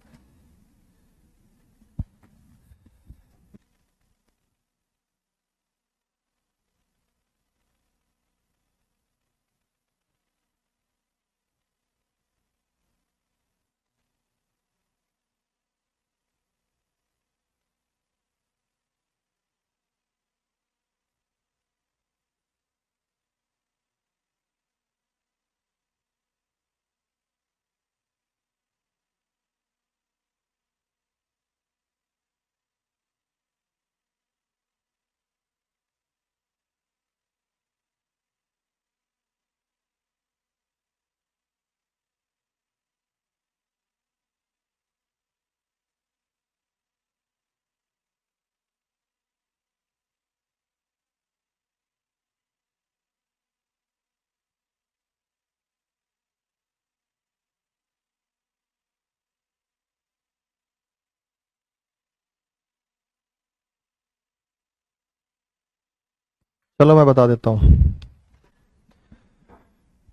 चलो मैं बता देता हूं।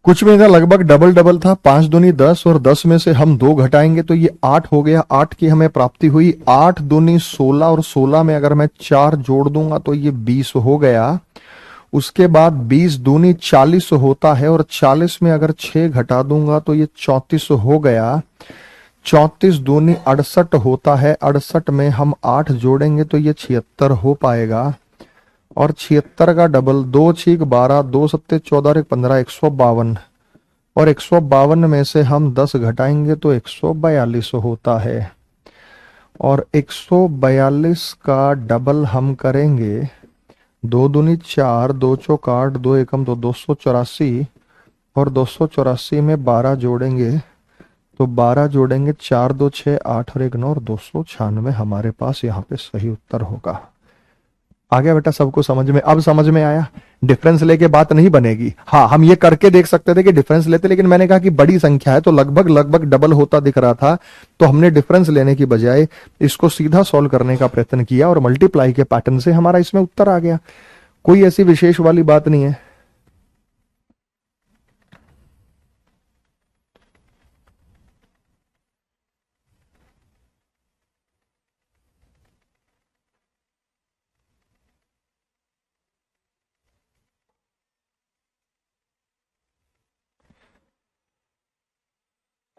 कुछ में का लगभग डबल डबल था, 5 दूनी 10 और 10 में से हम 2 घटाएंगे तो ये 8 हो गया। 8 की हमें प्राप्ति हुई। 8 दूनी 16 और 16 में अगर मैं 4 जोड़ दूंगा तो ये 20 हो गया। उसके बाद 20 दूनी 40 होता है और 40 में अगर 6 घटा दूंगा तो ये 34 हो गया। 34 दूनी 68 होता है। 68 में हम 8 जोड़ेंगे तो ये 76 हो पाएगा। और 76 का डबल 2 छीक 12, 2 सत्ते 14 और 15, 152। और 152 में से हम 10 घटाएंगे तो 142 होता है। और 142 का डबल हम करेंगे 2 दूनी 4, 2 चौक 8, 2 एकम तो 284। और 284 में 12 जोड़ेंगे तो 12 जोड़ेंगे 4 2 6 8 और 1 9 और 296 हमारे पास यहाँ पे सही उत्तर होगा। आ गया बेटा सबको समझ में? अब समझ में आया? डिफरेंस लेके बात नहीं बनेगी। हाँ, हम ये करके देख सकते थे कि डिफरेंस लेते, लेकिन मैंने कहा कि बड़ी संख्या है तो लगभग लगभग डबल होता दिख रहा था, तो हमने डिफरेंस लेने की बजाय इसको सीधा सॉल्व करने का प्रयत्न किया और मल्टीप्लाई के पैटर्न से हमारा इसमें उत्तर आ गया। कोई ऐसी विशेष वाली बात नहीं है।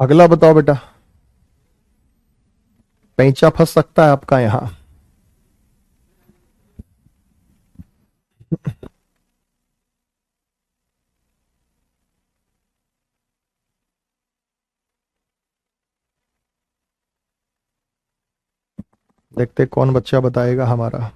अगला बताओ बेटा, पैंचा फंस सकता है आपका यहां। देखते कौन बच्चा बताएगा हमारा।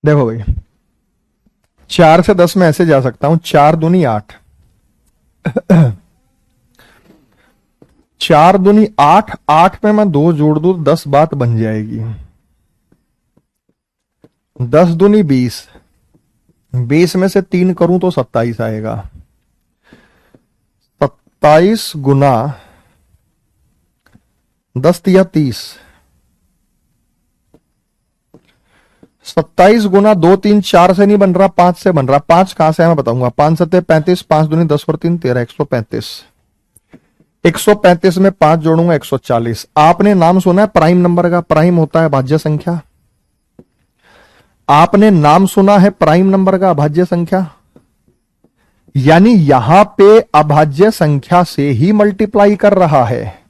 देखो भाई, 4 से 10 में ऐसे जा सकता हूं, 4 दूनी 8, 4 दूनी 8, 8 में मैं 2 जोड़ दूं 10 बात बन जाएगी। 10 दूनी 20, 20 में से 3 करूं तो 27 आएगा। 27 गुना 10 या 30, 27 गुना 2 3 4 से नहीं बन रहा, 5 से बन रहा। 5 कहां से है मैं बताऊंगा। 5 सत्ते 35, 5 दूनी 10 और 3 13, 135। 135 में 5 जोड़ूंगा 140। आपने नाम सुना है प्राइम नंबर का? प्राइम होता है भाज्य संख्या। आपने नाम सुना है प्राइम नंबर का अभाज्य संख्या? यानी यहां पे अभाज्य संख्या से ही मल्टीप्लाई कर रहा है।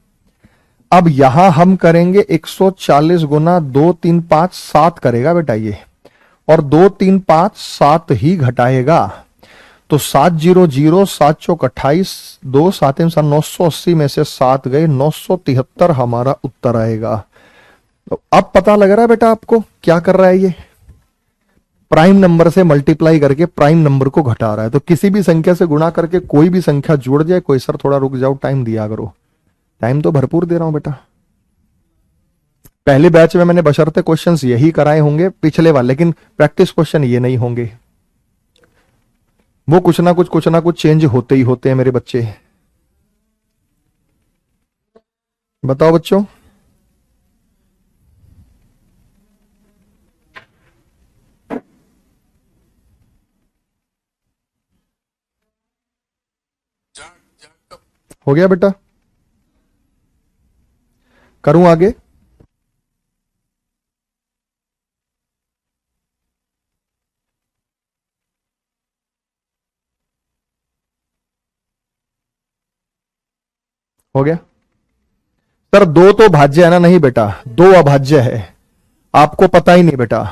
अब यहां हम करेंगे 140 गुना 2 3 5 7 करेगा बेटा ये, और 2 3 5 7 ही घटाएगा। तो 7 0 0, 7 चौक 28, 2 7 980 में से 7 गए, 973 हमारा उत्तर आएगा। तो अब पता लग रहा है बेटा आपको क्या कर रहा है ये? प्राइम नंबर से मल्टीप्लाई करके प्राइम नंबर को घटा रहा है। तो किसी भी संख्या से गुणा करके कोई भी संख्या जुड़ जाए, कोई सर थोड़ा रुक जाओ, टाइम दिया करो। टाइम तो भरपूर दे रहा हूं बेटा। पहले बैच में मैंने बशर्ते क्वेश्चंस यही कराए होंगे पिछले वाले, लेकिन प्रैक्टिस क्वेश्चन ये नहीं होंगे। वो कुछ ना कुछ चेंज होते ही होते हैं मेरे बच्चे। बताओ बच्चों, हो गया बेटा? करूं आगे? हो गया सर? 2 तो भाज्य है ना? नहीं बेटा, 2 अभाज्य है। आपको पता ही नहीं बेटा।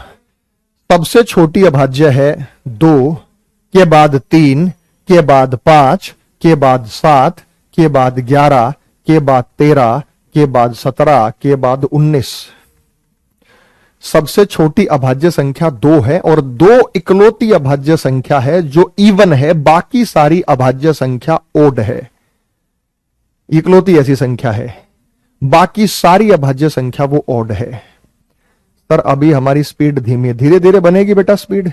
सबसे छोटी अभाज्य है 2, के बाद 3, के बाद 5, के बाद 7, के बाद 11, के बाद 13, के बाद 17 के बाद 19। सबसे छोटी अभाज्य संख्या 2 है और 2 इकलौती अभाज्य संख्या है जो इवन है, बाकी सारी अभाज्य संख्या ओड है। इकलौती ऐसी संख्या है, बाकी सारी अभाज्य संख्या वो ओड है। सर अभी हमारी स्पीड धीमी है, धीरे धीरे बनेगी बेटा स्पीड।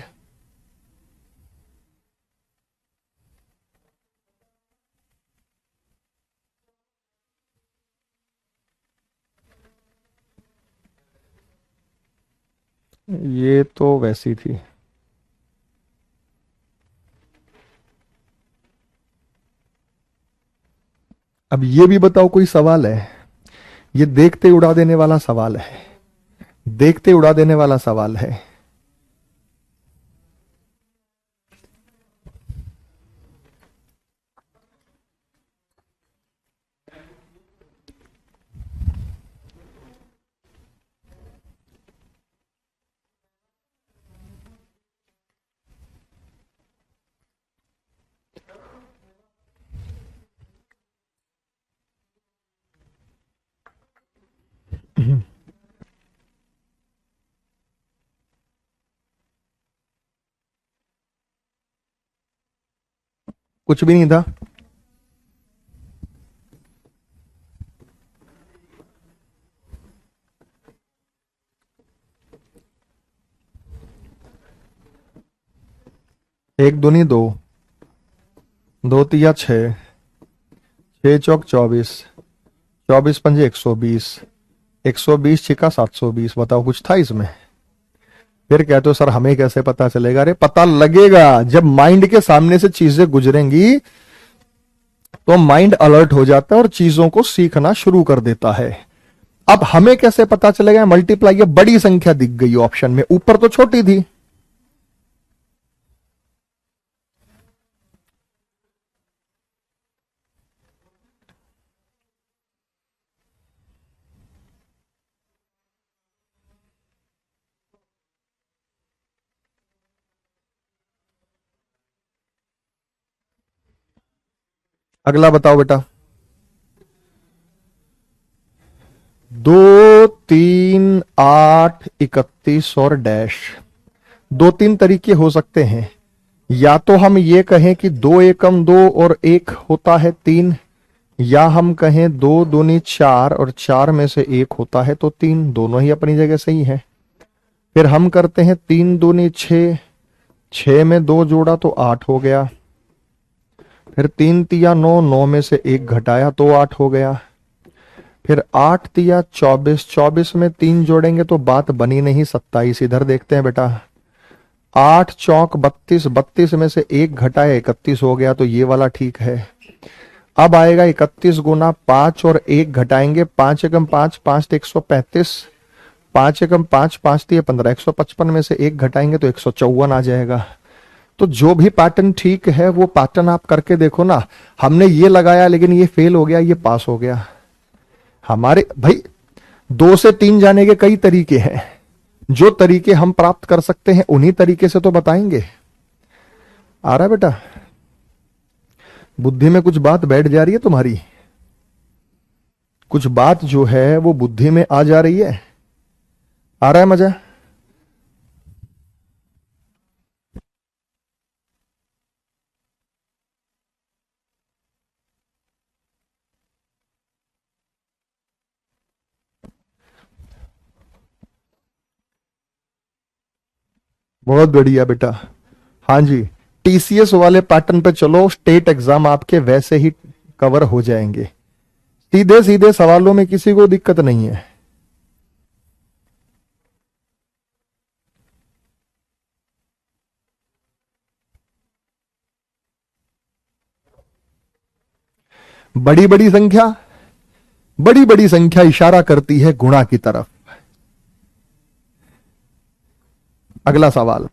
ये तो वैसी थी। अब ये भी बताओ कोई सवाल है? ये देखते उड़ा देने वाला सवाल है, देखते उड़ा देने वाला सवाल है। कुछ भी नहीं था। एक दूनी दो, दो तिया 6, 6 चौक 24, 24 पंजे 120, 120 छिका 720। बताओ कुछ था इसमें? फिर कहते हो सर हमें कैसे पता चलेगा? अरे पता लगेगा, जब माइंड के सामने से चीजें गुजरेंगी तो माइंड अलर्ट हो जाता है और चीजों को सीखना शुरू कर देता है। अब हमें कैसे पता चलेगा? मल्टीप्लाई, ये बड़ी संख्या दिख गई ऑप्शन में, ऊपर तो छोटी थी। अगला बताओ बेटा। 2 3 8 31 और डैश। दो तीन तरीके हो सकते हैं, या तो हम ये कहें कि 2 एकम 2 और 1 होता है 3, या हम कहें 2 दूनी 4 और 4 में से 1 होता है तो 3। दोनों ही अपनी जगह सही है। फिर हम करते हैं 3 दूनी 6, 6 में 2 जोड़ा तो 8 हो गया। फिर 3 तिया 9, 9 में से 1 घटाया तो 8 हो गया। फिर 8 तिया 24, 24 में 3 जोड़ेंगे तो बात बनी नहीं 27। इधर देखते हैं बेटा, 8 चौक 32, 32 में से 1 घटाया 31 हो गया, तो ये वाला ठीक है। अब आएगा 31 गुना 5 और 1 घटाएंगे, 5 एकम 5, 5 135, 5 एकम 5, 5 तिया 15, 155 में से 1 घटाएंगे तो 154 आ जाएगा। तो जो भी पैटर्न ठीक है वो पैटर्न आप करके देखो ना। हमने ये लगाया लेकिन ये फेल हो गया, ये पास हो गया। हमारे भाई 2 से 3 जाने के कई तरीके हैं, जो तरीके हम प्राप्त कर सकते हैं उन्हीं तरीके से तो बताएंगे। आ रहा है बेटा? बुद्धि में कुछ बात बैठ जा रही है तुम्हारी? कुछ बात जो है वो बुद्धि में आ जा रही है? आ रहा है मजा? बहुत बढ़िया बेटा। हाँ जी, टीसीएस वाले पैटर्न पे चलो, स्टेट एग्जाम आपके वैसे ही कवर हो जाएंगे। सीधे सीधे सवालों में किसी को दिक्कत नहीं है। बड़ी बड़ी संख्या, बड़ी बड़ी संख्या इशारा करती है गुणा की तरफ। अगला सवाल।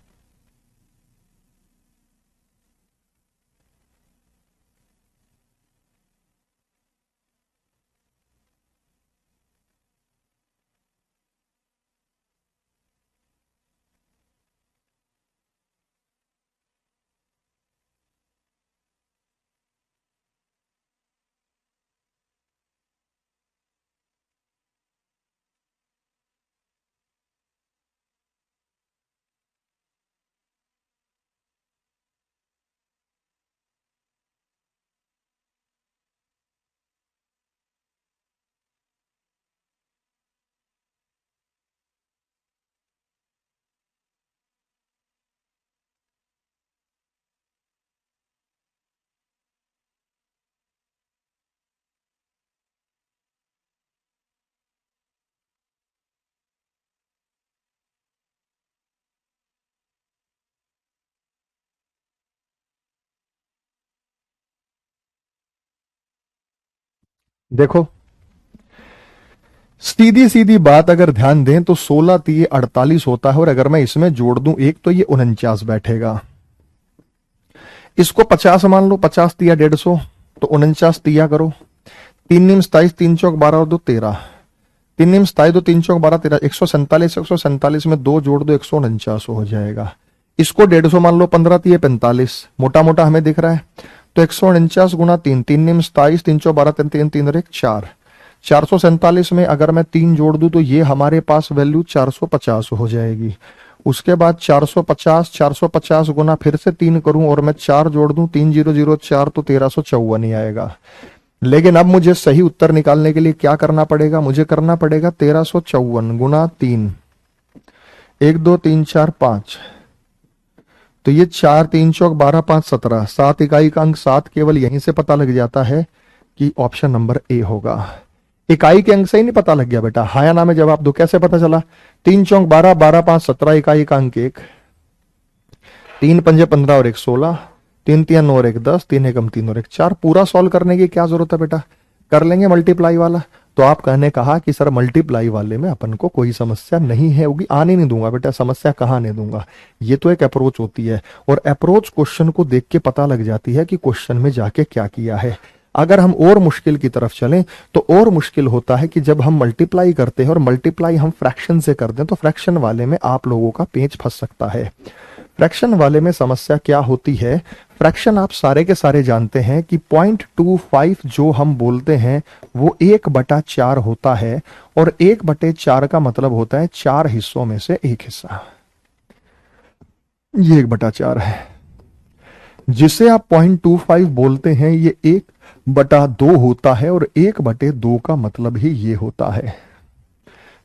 देखो सीधी सीधी बात अगर ध्यान दें तो 16 तिये 48 होता है, और अगर मैं इसमें जोड़ दूं एक तो ये 49 बैठेगा। इसको 50 मान लो, 50 तिया 150, तो 49 तिया करो। 3 निम 27, 3 चौक 12 और 2 13, 3 निम 27, 2 3 चौक 12 13, 147, 147 में 2 जोड़ दो 149 हो जाएगा। इसको 150 मान लो, 15 तिये 45, मोटा मोटा हमें दिख रहा है। तो 149 गुना 3, 3 निम 27, 3 चौक 12, 3 3 और 1 4, 447 में अगर मैं 3 जोड़ दूं तो ये हमारे पास वैल्यू 450 हो जाएगी। उसके बाद 450, 450 गुना फिर से 3 करूं और मैं 4 जोड़ दूं, 3004 तो 1354 ही आएगा। लेकिन अब मुझे सही उत्तर निकालने के लिए क्या करना पड़ेगा, मुझे करना पड़ेगा 1354 गुना 3, 1 2 3 4 5, तो ये 4 3 चौक 12 5 17, 7 इकाई का अंक 7 केवल यहीं से पता लग जाता है कि ऑप्शन नंबर ए होगा। इकाई के अंक से ही नहीं पता लग गया बेटा, हाँ या ना में जवाब दो। कैसे पता चला? 3 चौक 12, 12 5 17, इकाई का अंक 1, 3 पंजे 15 और 1 16, 3 3 9 और 1 10, 3 एकम 3 और 1 4। पूरा सॉल्व करने की क्या जरूरत है बेटा, कर लेंगे मल्टीप्लाई वाला। तो आप कहने कहा कि सर मल्टीप्लाई वाले में अपन को कोई समस्या नहीं है, होगी आने नहीं दूंगा बेटा, समस्या कहाँ आने दूंगा। ये तो एक अप्रोच होती है, और अप्रोच क्वेश्चन को देख के पता लग जाती है कि क्वेश्चन में जाके क्या किया है। अगर हम और मुश्किल की तरफ चलें तो और मुश्किल होता है कि जब हम मल्टीप्लाई करते हैं और मल्टीप्लाई हम फ्रैक्शन से कर दें तो फ्रैक्शन वाले में आप लोगों का पेच फंस सकता है। फ्रैक्शन वाले में समस्या क्या होती है, फ्रैक्शन आप सारे के सारे जानते हैं कि 0.25 जो हम बोलते हैं वो 1/4 होता है, और 1/4 का मतलब होता है 4 हिस्सों में से 1 हिस्सा। ये 1/4 है। जिसे आप 0.25 बोलते हैं ये 1/2 होता है, और 1/2 का मतलब ही ये होता है।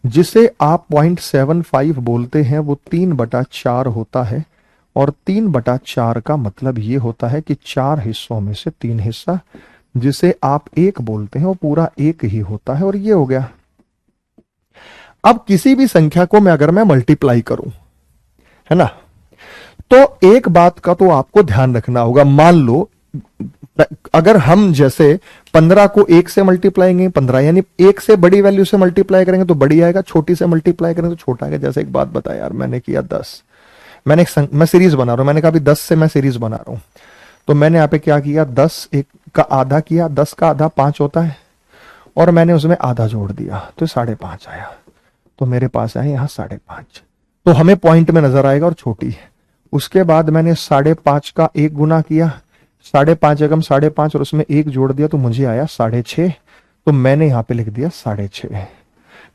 जिसे आप 0.75 बोलते हैं वो 3/4 होता है, और 3/4 का मतलब ये होता है कि 4 हिस्सों में से 3 हिस्सा। जिसे आप 1 बोलते हैं वो पूरा 1 ही होता है, और ये हो गया। अब किसी भी संख्या को मैं अगर मैं मल्टीप्लाई करूं, है ना, तो एक बात का तो आपको ध्यान रखना होगा। मान लो अगर हम जैसे 15 को 1 से मल्टीप्लाई करेंगे 15, यानी 1 से बड़ी वैल्यू से मल्टीप्लाई करेंगे तो बड़ी आएगा, छोटी से मल्टीप्लाई करेंगे तो छोटा आएगा। जैसे एक बात बता यार, मैंने किया 10, मैं सीरीज बना रहा हूं, मैंने कहा अभी 10 से मैं सीरीज बना रहा हूं, तो मैंने यहां पे क्या किया, 10 1 का आधा किया, 10 का आधा 5 होता है, और मैंने उसमें आधा जोड़ दिया तो 5.5 आया। तो मेरे पास आया यहां 5.5, तो हमें पॉइंट में नजर आएगा और छोटी है। उसके बाद मैंने 5.5 का 1 गुना किया, 5.5 एकम 5.5 और उसमें 1 जोड़ दिया तो मुझे आया 6.5, तो मैंने यहां पे लिख दिया 6.5।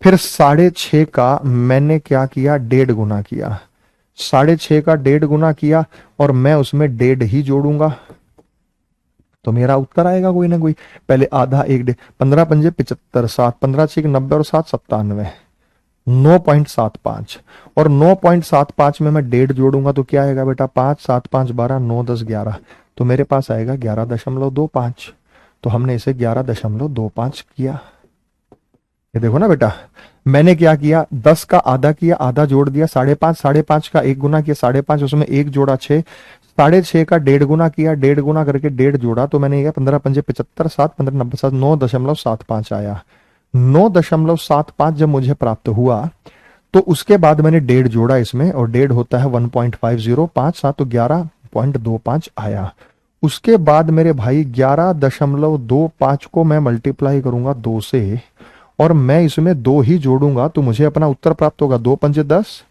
फिर 6.5 का मैंने क्या किया, 1.5 गुना किया, 6.5 का 1.5 गुना किया, और मैं उसमें 1.5 ही जोड़ूंगा तो मेरा उत्तर आएगा कोई ना कोई। पहले आधा 1 15 पंजे 75, 7 15 6 90 और 7 97, 9.75, और 9.75 में मैं 1.5 जोड़ूंगा तो क्या आएगा बेटा, 5 7 5 12 9 10 11, तो मेरे पास आएगा 11.25। तो हमने इसे 11.25 किया। ये देखो ना बेटा, मैंने क्या किया, 10 का आधा किया, आधा जोड़ दिया, 5.5, 5.5 का 1 गुना किया 5.5, उसमें 1 जोड़ा 6, 6.5 का 1.5 गुना किया, 1.5 गुना करके 1.5 जोड़ा तो मैंने किया 15 पंजे 75, 7 15 90 7 9.75 आया। 9.75 जब मुझे प्राप्त हुआ तो उसके बाद मैंने 1.5 जोड़ा इसमें, और 1.5 होता है 1.50, 5 7 तो 11.25 आया। उसके बाद मेरे भाई 11.25 को मैं मल्टीप्लाई करूंगा 2 से, और मैं इसमें 2 ही जोड़ूंगा तो मुझे अपना उत्तर प्राप्त होगा। 2 पंजे 10,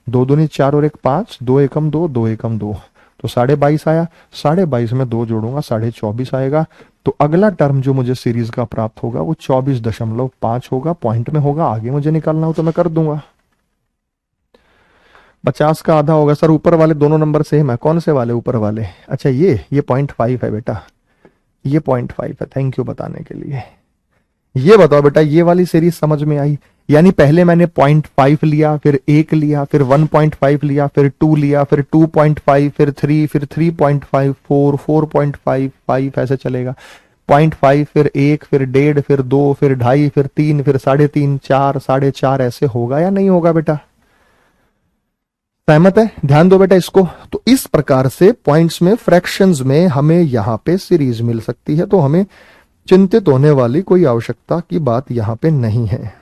2 दूनी 4 और 1 5, 2 एकम 2, 2 एकम 2, तो 22.5 आया। 22.5 में 2 जोड़ूंगा 24.5 आएगा। तो अगला टर्म जो मुझे सीरीज का प्राप्त होगा वो 24.5 होगा, पॉइंट में होगा। आगे मुझे निकालना हो तो मैं कर दूंगा। 50 का आधा होगा। सर ऊपर वाले दोनों नंबर सेम है, कौन से वाले ऊपर वाले? अच्छा ये 0.5 है बेटा, ये 0.5 है। थैंक यू बताने के लिए। ये बताओ बेटा, ये वाली सीरीज समझ में आई? यानी पहले मैंने 0.5 लिया, फिर 1 लिया, फिर 1.5 लिया, फिर 2 लिया, फिर 2.5, फिर 3, फिर 3.5, 4, 4.5, 5 ऐसे चलेगा। 0.5, फिर 1, फिर 1.5, फिर 2, फिर 2.5, फिर 3, फिर 3.5, 4, 4.5 ऐसे होगा या नहीं होगा बेटा? सहमत है? ध्यान दो बेटा इसको। तो इस प्रकार से पॉइंट्स में, फ्रैक्शंस में हमें यहां पे सीरीज मिल सकती है। तो हमें चिंतित होने वाली कोई आवश्यकता की बात यहां पे नहीं है।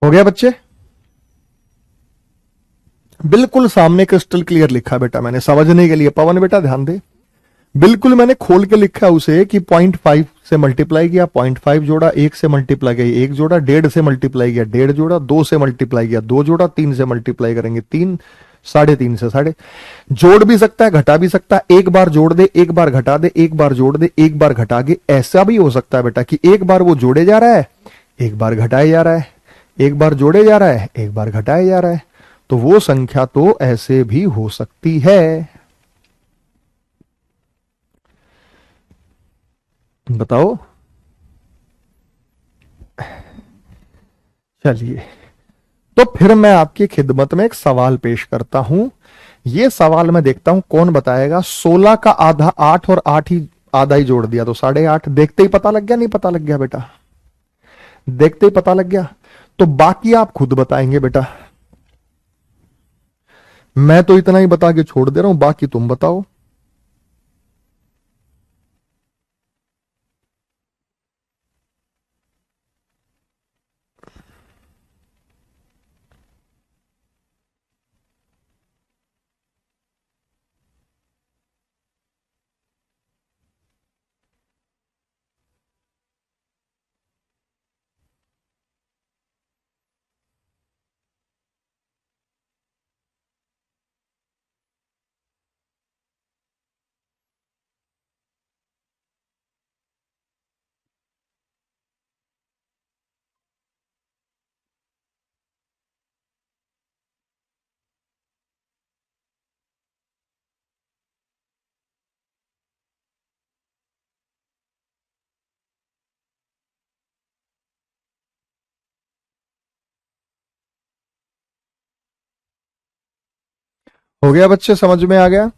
हो गया बच्चे? बिल्कुल सामने क्रिस्टल क्लियर लिखा बेटा मैंने समझने के लिए। पवन बेटा ध्यान दे, बिल्कुल मैंने खोल के लिखा उसे कि 0.5 से मल्टीप्लाई किया 0.5 जोड़ा, 1 से मल्टीप्लाई किया 1 जोड़ा, 1.5 से मल्टीप्लाई किया 1.5 जोड़ा, 2 से मल्टीप्लाई किया 2 जोड़ा, 3 से मल्टीप्लाई करेंगे 3, 3.5 से साढ़े। जोड़ भी सकता है घटा भी सकता है, एक बार जोड़ दे एक बार घटा दे, एक बार जोड़ दे एक बार घटा दे। ऐसा भी हो सकता है बेटा कि एक बार वो जोड़े जा रहा है एक बार घटाया जा रहा है, एक बार जोड़े जा रहा है एक बार घटाया जा रहा है। तो वो संख्या तो ऐसे भी हो सकती है। बताओ। चलिए, तो फिर मैं आपकी खिदमत में एक सवाल पेश करता हूं। ये सवाल मैं देखता हूं कौन बताएगा। 16 का आधा 8 और 8 ही आधा ही जोड़ दिया तो 8.5। देखते ही पता लग गया नहीं पता लग गया बेटा? देखते ही पता लग गया। तो बाकी आप खुद बताएंगे बेटा। मैं तो इतना ही बता के छोड़ दे रहा हूं, बाकी तुम बताओ। हो गया बच्चे, समझ में आ गया?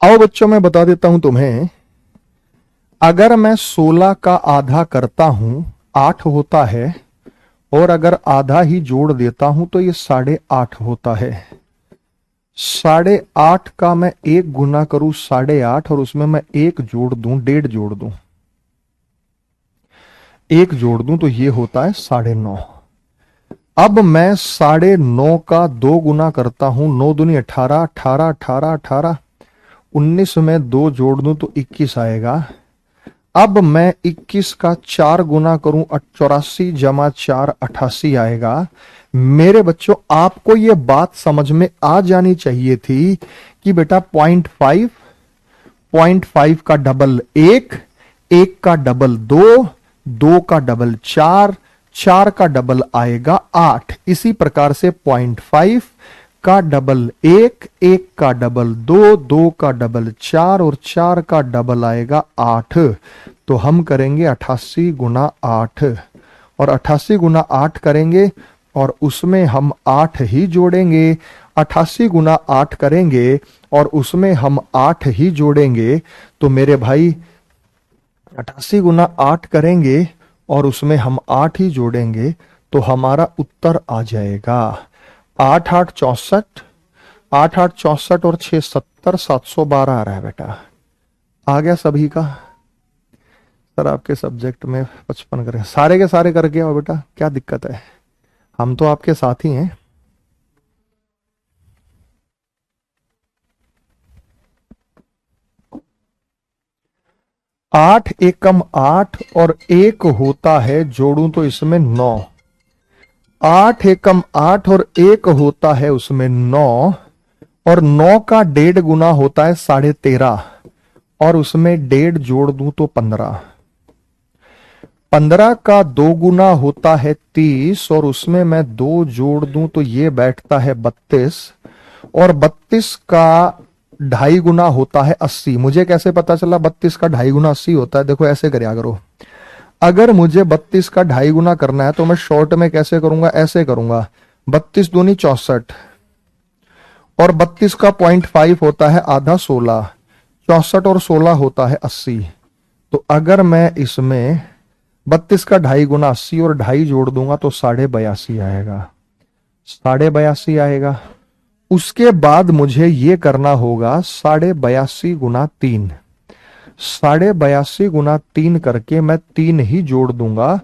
आओ बच्चों, मैं बता देता हूं तुम्हें। अगर मैं 16 का आधा करता हूं 8 होता है, और अगर आधा ही जोड़ देता हूं तो ये 8.5 होता है। 8.5 का मैं 1 गुना करूं 8.5 और उसमें मैं 1 जोड़ दूं 1.5 जोड़ दूं 1 जोड़ दूं तो ये होता है 9.5। अब मैं 9.5 का 2 गुना करता हूं, 9 दूनी 18, 18, 18, 18, 19 में 2 जोड़ दूं तो 21 आएगा। अब मैं 21 का 4 गुना करूं 84 जमा 4 88 आएगा। मेरे बच्चों, आपको यह बात समझ में आ जानी चाहिए थी कि बेटा 0.5 का डबल 1, 1 का डबल 2, 2 का डबल 4, 4 का डबल आएगा 8। इसी प्रकार से 0.5 का डबल 1, 1 का डबल 2, 2 का डबल 4 और 4 का डबल आएगा 8। तो हम करेंगे 88 गुना 8, और 88 गुना 8 करेंगे और उसमें हम 8 ही जोड़ेंगे। 88 गुना 8 करेंगे और उसमें हम 8 ही जोड़ेंगे। तो मेरे भाई 88 गुना 8 करेंगे और उसमें हम 8 ही जोड़ेंगे तो हमारा उत्तर आ जाएगा 8 8 64, 8 8 64 और 6 70, 712 आ रहा है बेटा। आ गया सभी का? सर आपके सब्जेक्ट में 55 करें, सारे के सारे करके आओ बेटा, क्या दिक्कत है, हम तो आपके साथ ही हैं। 8 एकम 8 और 1 होता है, जोड़ूं तो इसमें 9। 8 एकम 8 और 1 होता है उसमें 9, और 9 का 1.5 गुना होता है 13.5, और उसमें 1.5 जोड़ दूं तो 15। 15 का 2 गुना होता है 30, और उसमें मैं 2 जोड़ दूं तो ये बैठता है 32, और 32 का 2.5 गुना होता है 80। मुझे कैसे पता चला 32 का 2.5 गुना 80 होता है? देखो ऐसे करया करो, अगर मुझे 32 का 2.5 गुना करना है तो मैं शॉर्ट में कैसे करूंगा, ऐसे करूंगा, 32 दूनी 64, और 32 का 0.5 होता है आधा 16, 64 और 16 होता है 80। तो अगर मैं इसमें 32 का 2.5 गुना 80 और 2.5 जोड़ दूंगा तो 82.5 आएगा, 82.5 आएगा। उसके बाद मुझे ये करना होगा 82.5 गुना 3, 82.5 गुना 3 करके मैं 3 ही जोड़ दूंगा,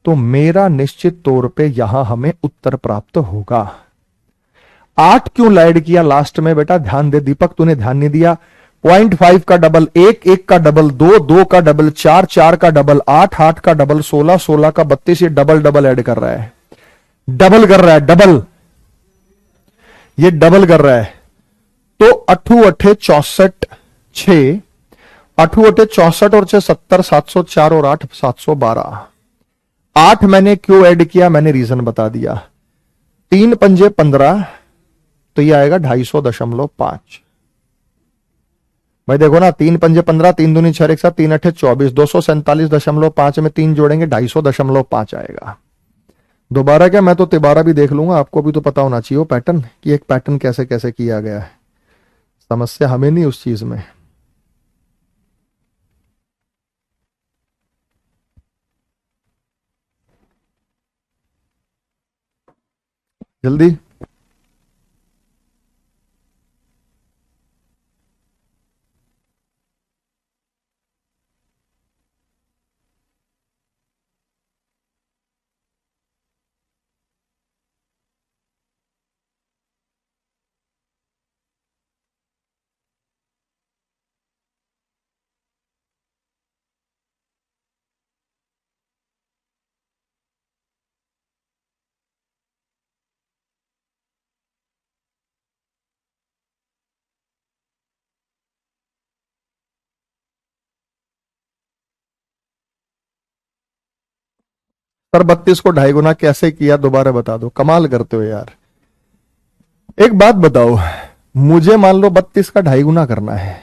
तो मेरा निश्चित तौर पे यहां हमें उत्तर प्राप्त होगा। 8 क्यों ऐड किया लास्ट में बेटा, ध्यान दे दीपक, तूने ध्यान नहीं दिया। 0.5 का डबल 1, 1 का डबल 2, 2 का डबल 4, 4 का डबल 8, 8 का डबल 16, 16 का 32, ये डबल डबल ऐड कर रहा है, डबल कर रहा है, डबल, ये डबल कर रहा है। तो 8 अठे 64, 6, 8 अठे 64 और 6 70, 704 और 8 712। 8 मैंने क्यों ऐड किया, मैंने रीजन बता दिया। 3 पंजे 15, तो ये आएगा 250.5। भाई देखो ना, 3 पंजे 15, 3 दूनी 6, 1 7, 3 अठे 24, 247.5 में 3 जोड़ेंगे 250.5 आएगा। दोबारा क्या, मैं तो तिबारा भी देख लूंगा, आपको भी तो पता होना चाहिए वो पैटर्न, कि एक पैटर्न कैसे कैसे किया गया है। समस्या हमें नहीं उस चीज में। जल्दी। सर 32 को 2.5 गुना कैसे किया, दोबारा बता दो, कमाल करते हो यार। एक बात बताओ, मुझे मान लो 32 का 2.5 गुना करना है,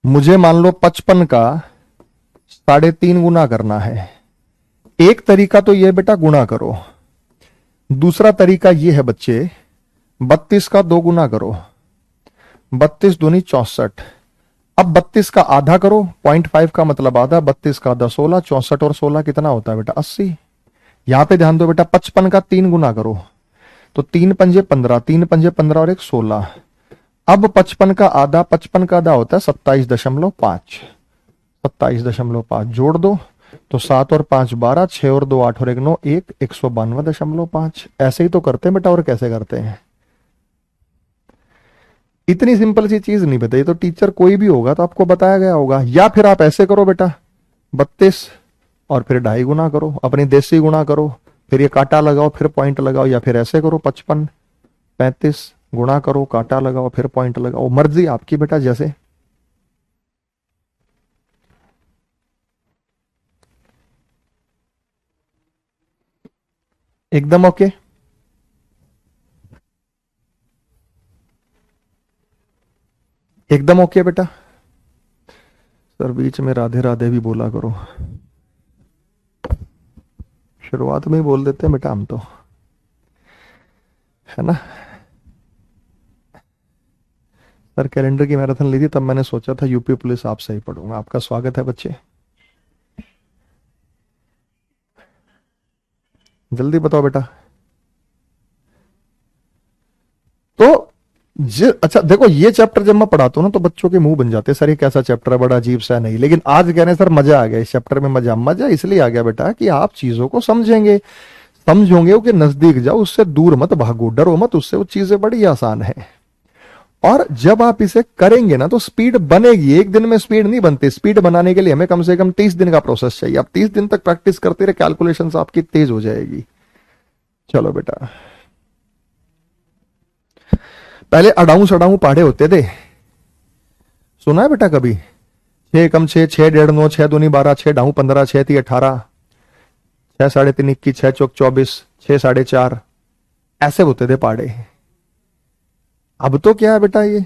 मुझे मान लो 55 का 3.5 गुना करना है। एक तरीका तो ये बेटा गुना करो, दूसरा तरीका ये है बच्चे, 32 का 2 गुना करो, 32 दूनी 64। अब 32 का आधा करो, 0.5 का मतलब आधा, 32 का आधा 16, 64 और 16 कितना होता है बेटा 80। यहां पे ध्यान दो बेटा, 55 का 3 गुना करो, तो 3 पंजे 15, 3 पंजे 15 और 1 16। अब 55 का आधा, 55 का आधा होता है 27.5, 27.5 जोड़ दो, तो 7 और 5 12, 6 और 2 8 और 1 9, 1 192.5। ऐसे ही तो करते हैं बेटा, और कैसे करते हैं? इतनी सिंपल सी चीज नहीं बताई तो टीचर कोई भी होगा तो आपको बताया गया होगा। या फिर आप ऐसे करो बेटा, 32 और फिर 2.5 गुना करो, अपनी देसी गुना करो, फिर ये काटा लगाओ फिर पॉइंट लगाओ, या फिर ऐसे करो 55 35 गुणा करो, काटा लगाओ फिर पॉइंट लगाओ, मर्जी आपकी बेटा, जैसे। एकदम ओके। एकदम ओके बेटा। सर बीच में राधे राधे भी बोला करो, शुरुआत में ही बोल देते हैं बेटा हम तो, है ना। सर कैलेंडर की मैराथन ली थी तब मैंने सोचा था यूपी पुलिस आपसे ही पढ़ूंगा। आपका स्वागत है बच्चे, जल्दी बताओ बेटा। तो अच्छा देखो, ये चैप्टर जब मैं पढ़ाता हूँ ना तो बच्चों के मुंह बन जाते हैं, सर ये कैसा चैप्टर है, बड़ा अजीब सा है। नहीं, लेकिन आज कह रहे हैं सर मजा आ गया इस चैप्टर में। मजा मजा इसलिए आ गया बेटा कि आप चीजों को समझेंगे, समझोगे कि नजदीक जाओ, उससे दूर मत भागो, डरो मत उससे, वो चीजें बड़ी आसान है। और जब आप इसे करेंगे ना तो स्पीड बनेगी। एक दिन में स्पीड नहीं बनती, स्पीड बनाने के लिए हमें कम से कम 30 दिन का प्रोसेस चाहिए। आप 30 दिन तक प्रैक्टिस करते रहे, कैलकुलेशंस आपकी तेज हो जाएगी। चलो बेटा, पहले अडाऊ सडाऊ पहाड़े होते थे, सुना है बेटा कभी? 6 कम 6, 6 डेढ़ 9, 6 दूनी 12, 6 ढाऊ 15, 6 ती 18, 6 साढ़े 3 21, 6 चौक 24, 6 साढ़े 4, ऐसे होते थे पहाड़े। अब तो क्या है बेटा ये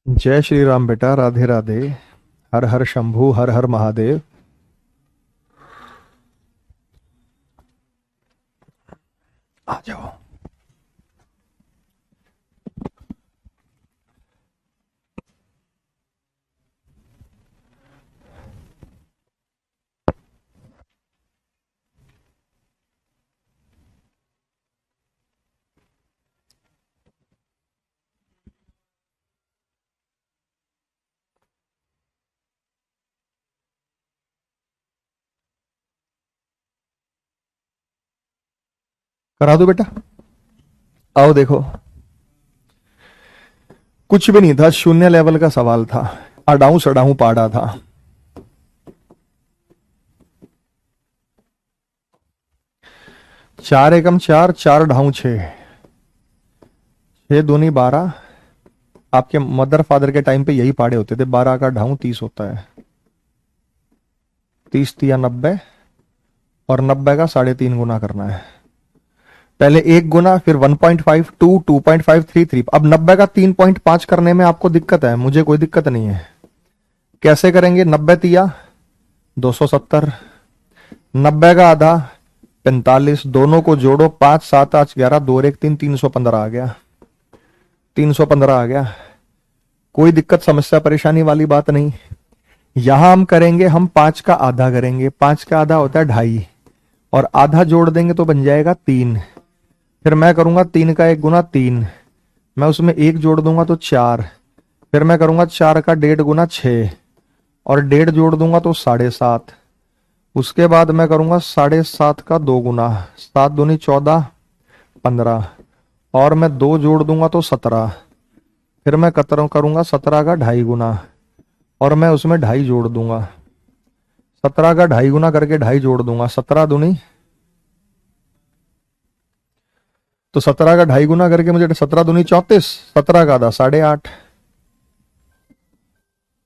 जय श्री राम बेटा, राधे राधे। हर हर शंभू, हर हर महादेव। आ जाओ। करा दो बेटा, आओ देखो। कुछ भी नहीं था, शून्य लेवल का सवाल था, अडाऊ सडाऊ पाड़ा था। 4 एकम 4, 4 ढाऊ 6, 6 दूनी 12। आपके मदर फादर के टाइम पे यही पाड़े होते थे। 12 का ढाऊ 30 होता है, 30 तिया 90, और 90 का 3.5 गुना करना है। पहले 1 गुना, फिर 1.5, 2, 2.5, 3, 3। अब 90 का 3.5 करने में आपको दिक्कत है, मुझे कोई दिक्कत नहीं है। कैसे करेंगे? 90 तिया 270, 90 का आधा 45, दोनों को जोड़ो, 5 7 8 11, 2 और 1 3, 315 आ गया। 315 आ गया। कोई दिक्कत समस्या परेशानी वाली बात नहीं। यहां हम करेंगे, हम 5 का आधा करेंगे। 5 का आधा होता है 2.5, और आधा जोड़ देंगे तो बन जाएगा 3। फिर मैं करूंगा 3 का 1 गुना 3, मैं उसमें 1 जोड़ दूंगा तो 4। फिर मैं करूंगा 4 का 1.5 गुना 6, और 1.5 जोड़ दूंगा तो 7.5। उसके बाद मैं करूंगा 7.5 का 2 गुना, 7 दूनी 14, 15, और मैं 2 जोड़ दूंगा तो 17। फिर मैं करूंगा 17 का 2.5 गुना, और मैं उसमें 2.5 जोड़ दूंगा। 17 का 2.5 गुना करके 2.5 जोड़ दूंगा, 17 दूनी, तो 17 का 2.5 गुना करके मुझे 17 दूनी 34, 17 का आधा 8.5,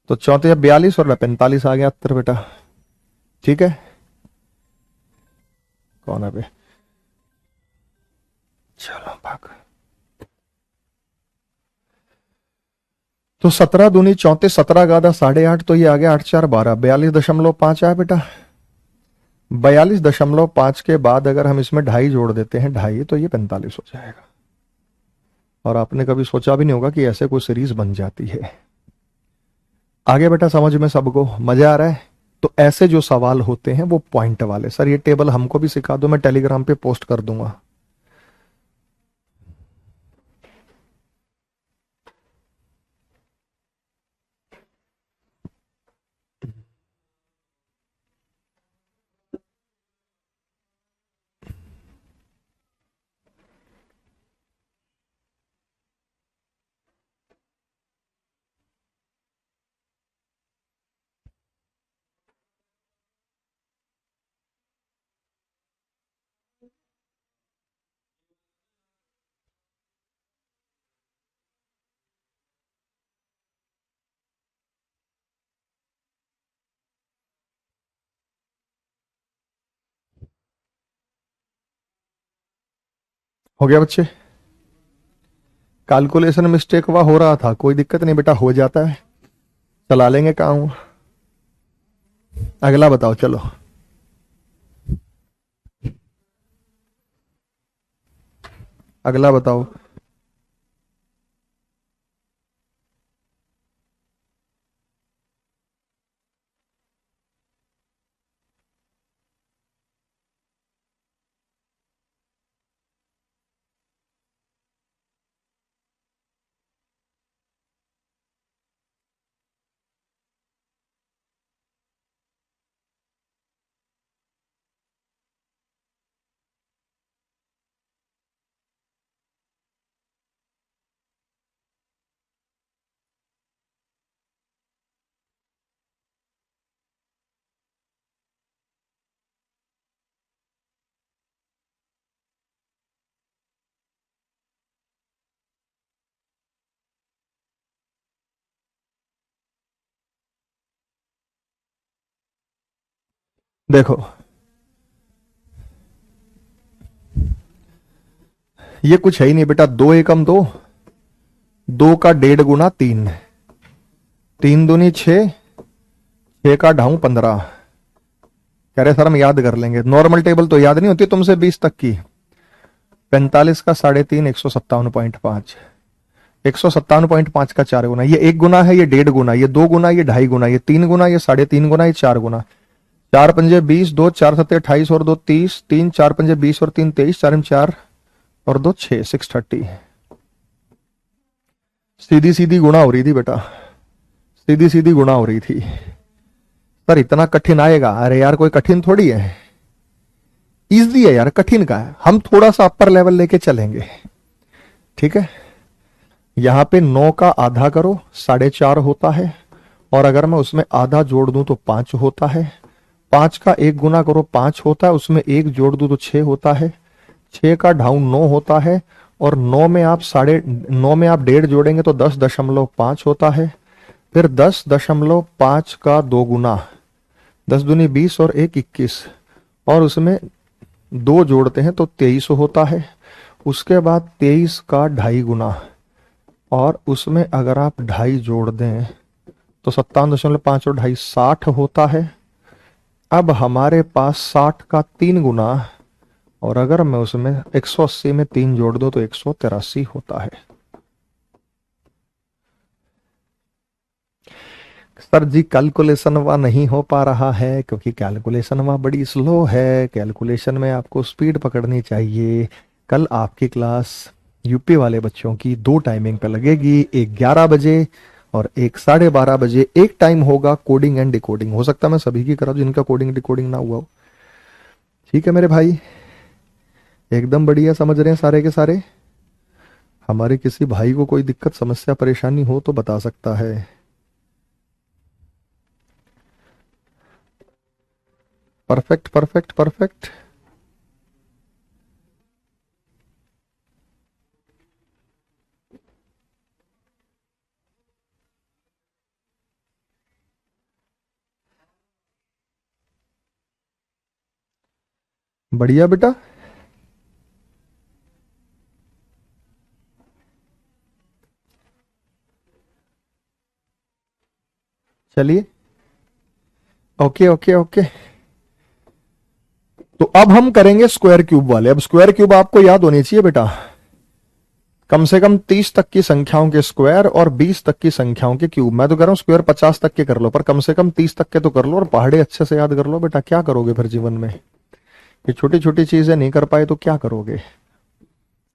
तो 34 और 45 आ गया उत्तर बेटा। ठीक है, कौन है बे? चलो भाग। तो 17 दूनी 34, 17 का आधा 8.5, तो ये आ गया 8 4 12, 42.5 आया बेटा। 42.5 के बाद अगर हम इसमें 2.5 जोड़ देते हैं, 2.5, तो ये 45 हो जाएगा। और आपने कभी सोचा भी नहीं होगा कि ऐसे कोई सीरीज बन जाती है। आगे बेटा समझ में सबको मजा आ रहा है? तो ऐसे जो सवाल होते हैं वो पॉइंट वाले, सर ये टेबल हमको भी सिखा दो, मैं टेलीग्राम पे पोस्ट कर दूंगा। हो गया बच्चे? कैलकुलेशन मिस्टेक हुआ, हो रहा था, कोई दिक्कत नहीं बेटा, हो जाता है, चला लेंगे काम। अगला बताओ चलो। अगला बताओ। देखो, ये कुछ है ही नहीं बेटा, दो एकम दो, दो का डेढ़ गुना तीन, तीन दूनी छह, छह का ढाऊ 15। कह रहे सर हम याद कर लेंगे, नॉर्मल टेबल तो याद नहीं होती तुमसे 20 तक की। 45 का 3.5, 157.5, 157.5 का 4 गुना, ये 1 गुना है, ये 1.5 गुना, ये 2 गुना, ये 2.5 गुना, ये 3 गुना, ये 3.5 गुना, ये 4 गुना। 4 पंजे 20, 2 4 7 28 और 2 30, 3 4 पंजे 20 और 3 23, 4 और 2 6, 630। सीधी सीधी गुणा हो रही थी बेटा, सीधी सीधी गुणा हो रही थी। पर इतना कठिन आएगा? अरे यार कोई कठिन थोड़ी है, इजी है यार, कठिन का है, हम थोड़ा सा अपर लेवल लेके चलेंगे। ठीक है, यहां पे 9 का आधा करो, 4.5 होता है, और अगर मैं उसमें आधा जोड़ दूं तो 5 होता है। 5 का 1 गुना करो, 5 होता है, उसमें 1 जोड़ दूं तो 6 होता है। 6 का ढाऊ 9 होता है, और 9 में आप 9.5 में आप 1.5 जोड़ेंगे तो 10.5 होता है। फिर 10.5 का 2 गुना, 10 दूनी 20 और 1 21, और उसमें 2 जोड़ते हैं तो 23 होता है। उसके बाद 23 का 2.5 गुना, और उसमें अगर आप 2.5 जोड़ दें तो 57.5 और 2.5 60 होता है। अब हमारे पास 60 का 3 गुना, और अगर मैं उसमें 180 में 3 जोड़ दूं तो 183 होता है। सर जी कैलकुलेशन वा नहीं हो पा रहा है क्योंकि कैलकुलेशन वा बड़ी स्लो है, कैलकुलेशन में आपको स्पीड पकड़नी चाहिए। कल आपकी क्लास यूपी वाले बच्चों की दो टाइमिंग पे लगेगी, एक 11 बजे और एक 12:30 बजे। एक टाइम होगा कोडिंग एंड डिकोडिंग, हो सकता है मैं सभी की करा दूं जिनका कोडिंग डिकोडिंग ना हुआ हो। ठीक है मेरे भाई, एकदम बढ़िया, समझ रहे हैं सारे के सारे? हमारे किसी भाई को कोई दिक्कत समस्या परेशानी हो तो बता सकता है। Perfect perfect perfect. बढ़िया बेटा। चलिए, ओके ओके ओके। तो अब हम करेंगे स्क्वायर क्यूब वाले। अब स्क्वायर क्यूब आपको याद होनी चाहिए बेटा, कम से कम 30 तक की संख्याओं के स्क्वायर और 20 तक की संख्याओं के क्यूब। मैं तो कह रहा हूं स्क्वायर 50 तक के कर लो, पर कम से कम 30 तक के तो कर लो, और पहाड़े अच्छे से याद कर लो बेटा। क्या करोगे फिर जीवन में, ये छोटी छोटी चीजें नहीं कर पाए तो क्या करोगे?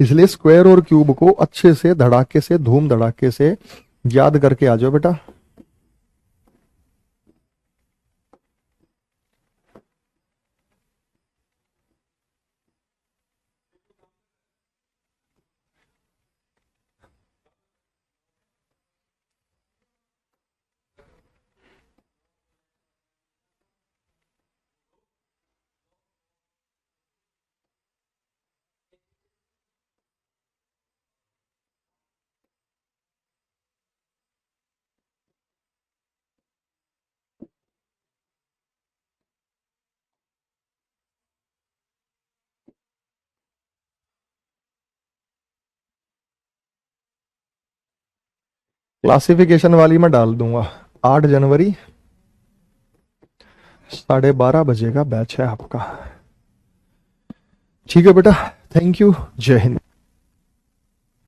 इसलिए स्क्वायर और क्यूब को अच्छे से धड़ाके से, धूम धड़ाके से याद करके आ जाओ बेटा। क्लासिफिकेशन वाली मैं डाल दूंगा। 8 जनवरी 12:30 बजे का बैच है आपका। ठीक है बेटा, थैंक यू, जय हिंद।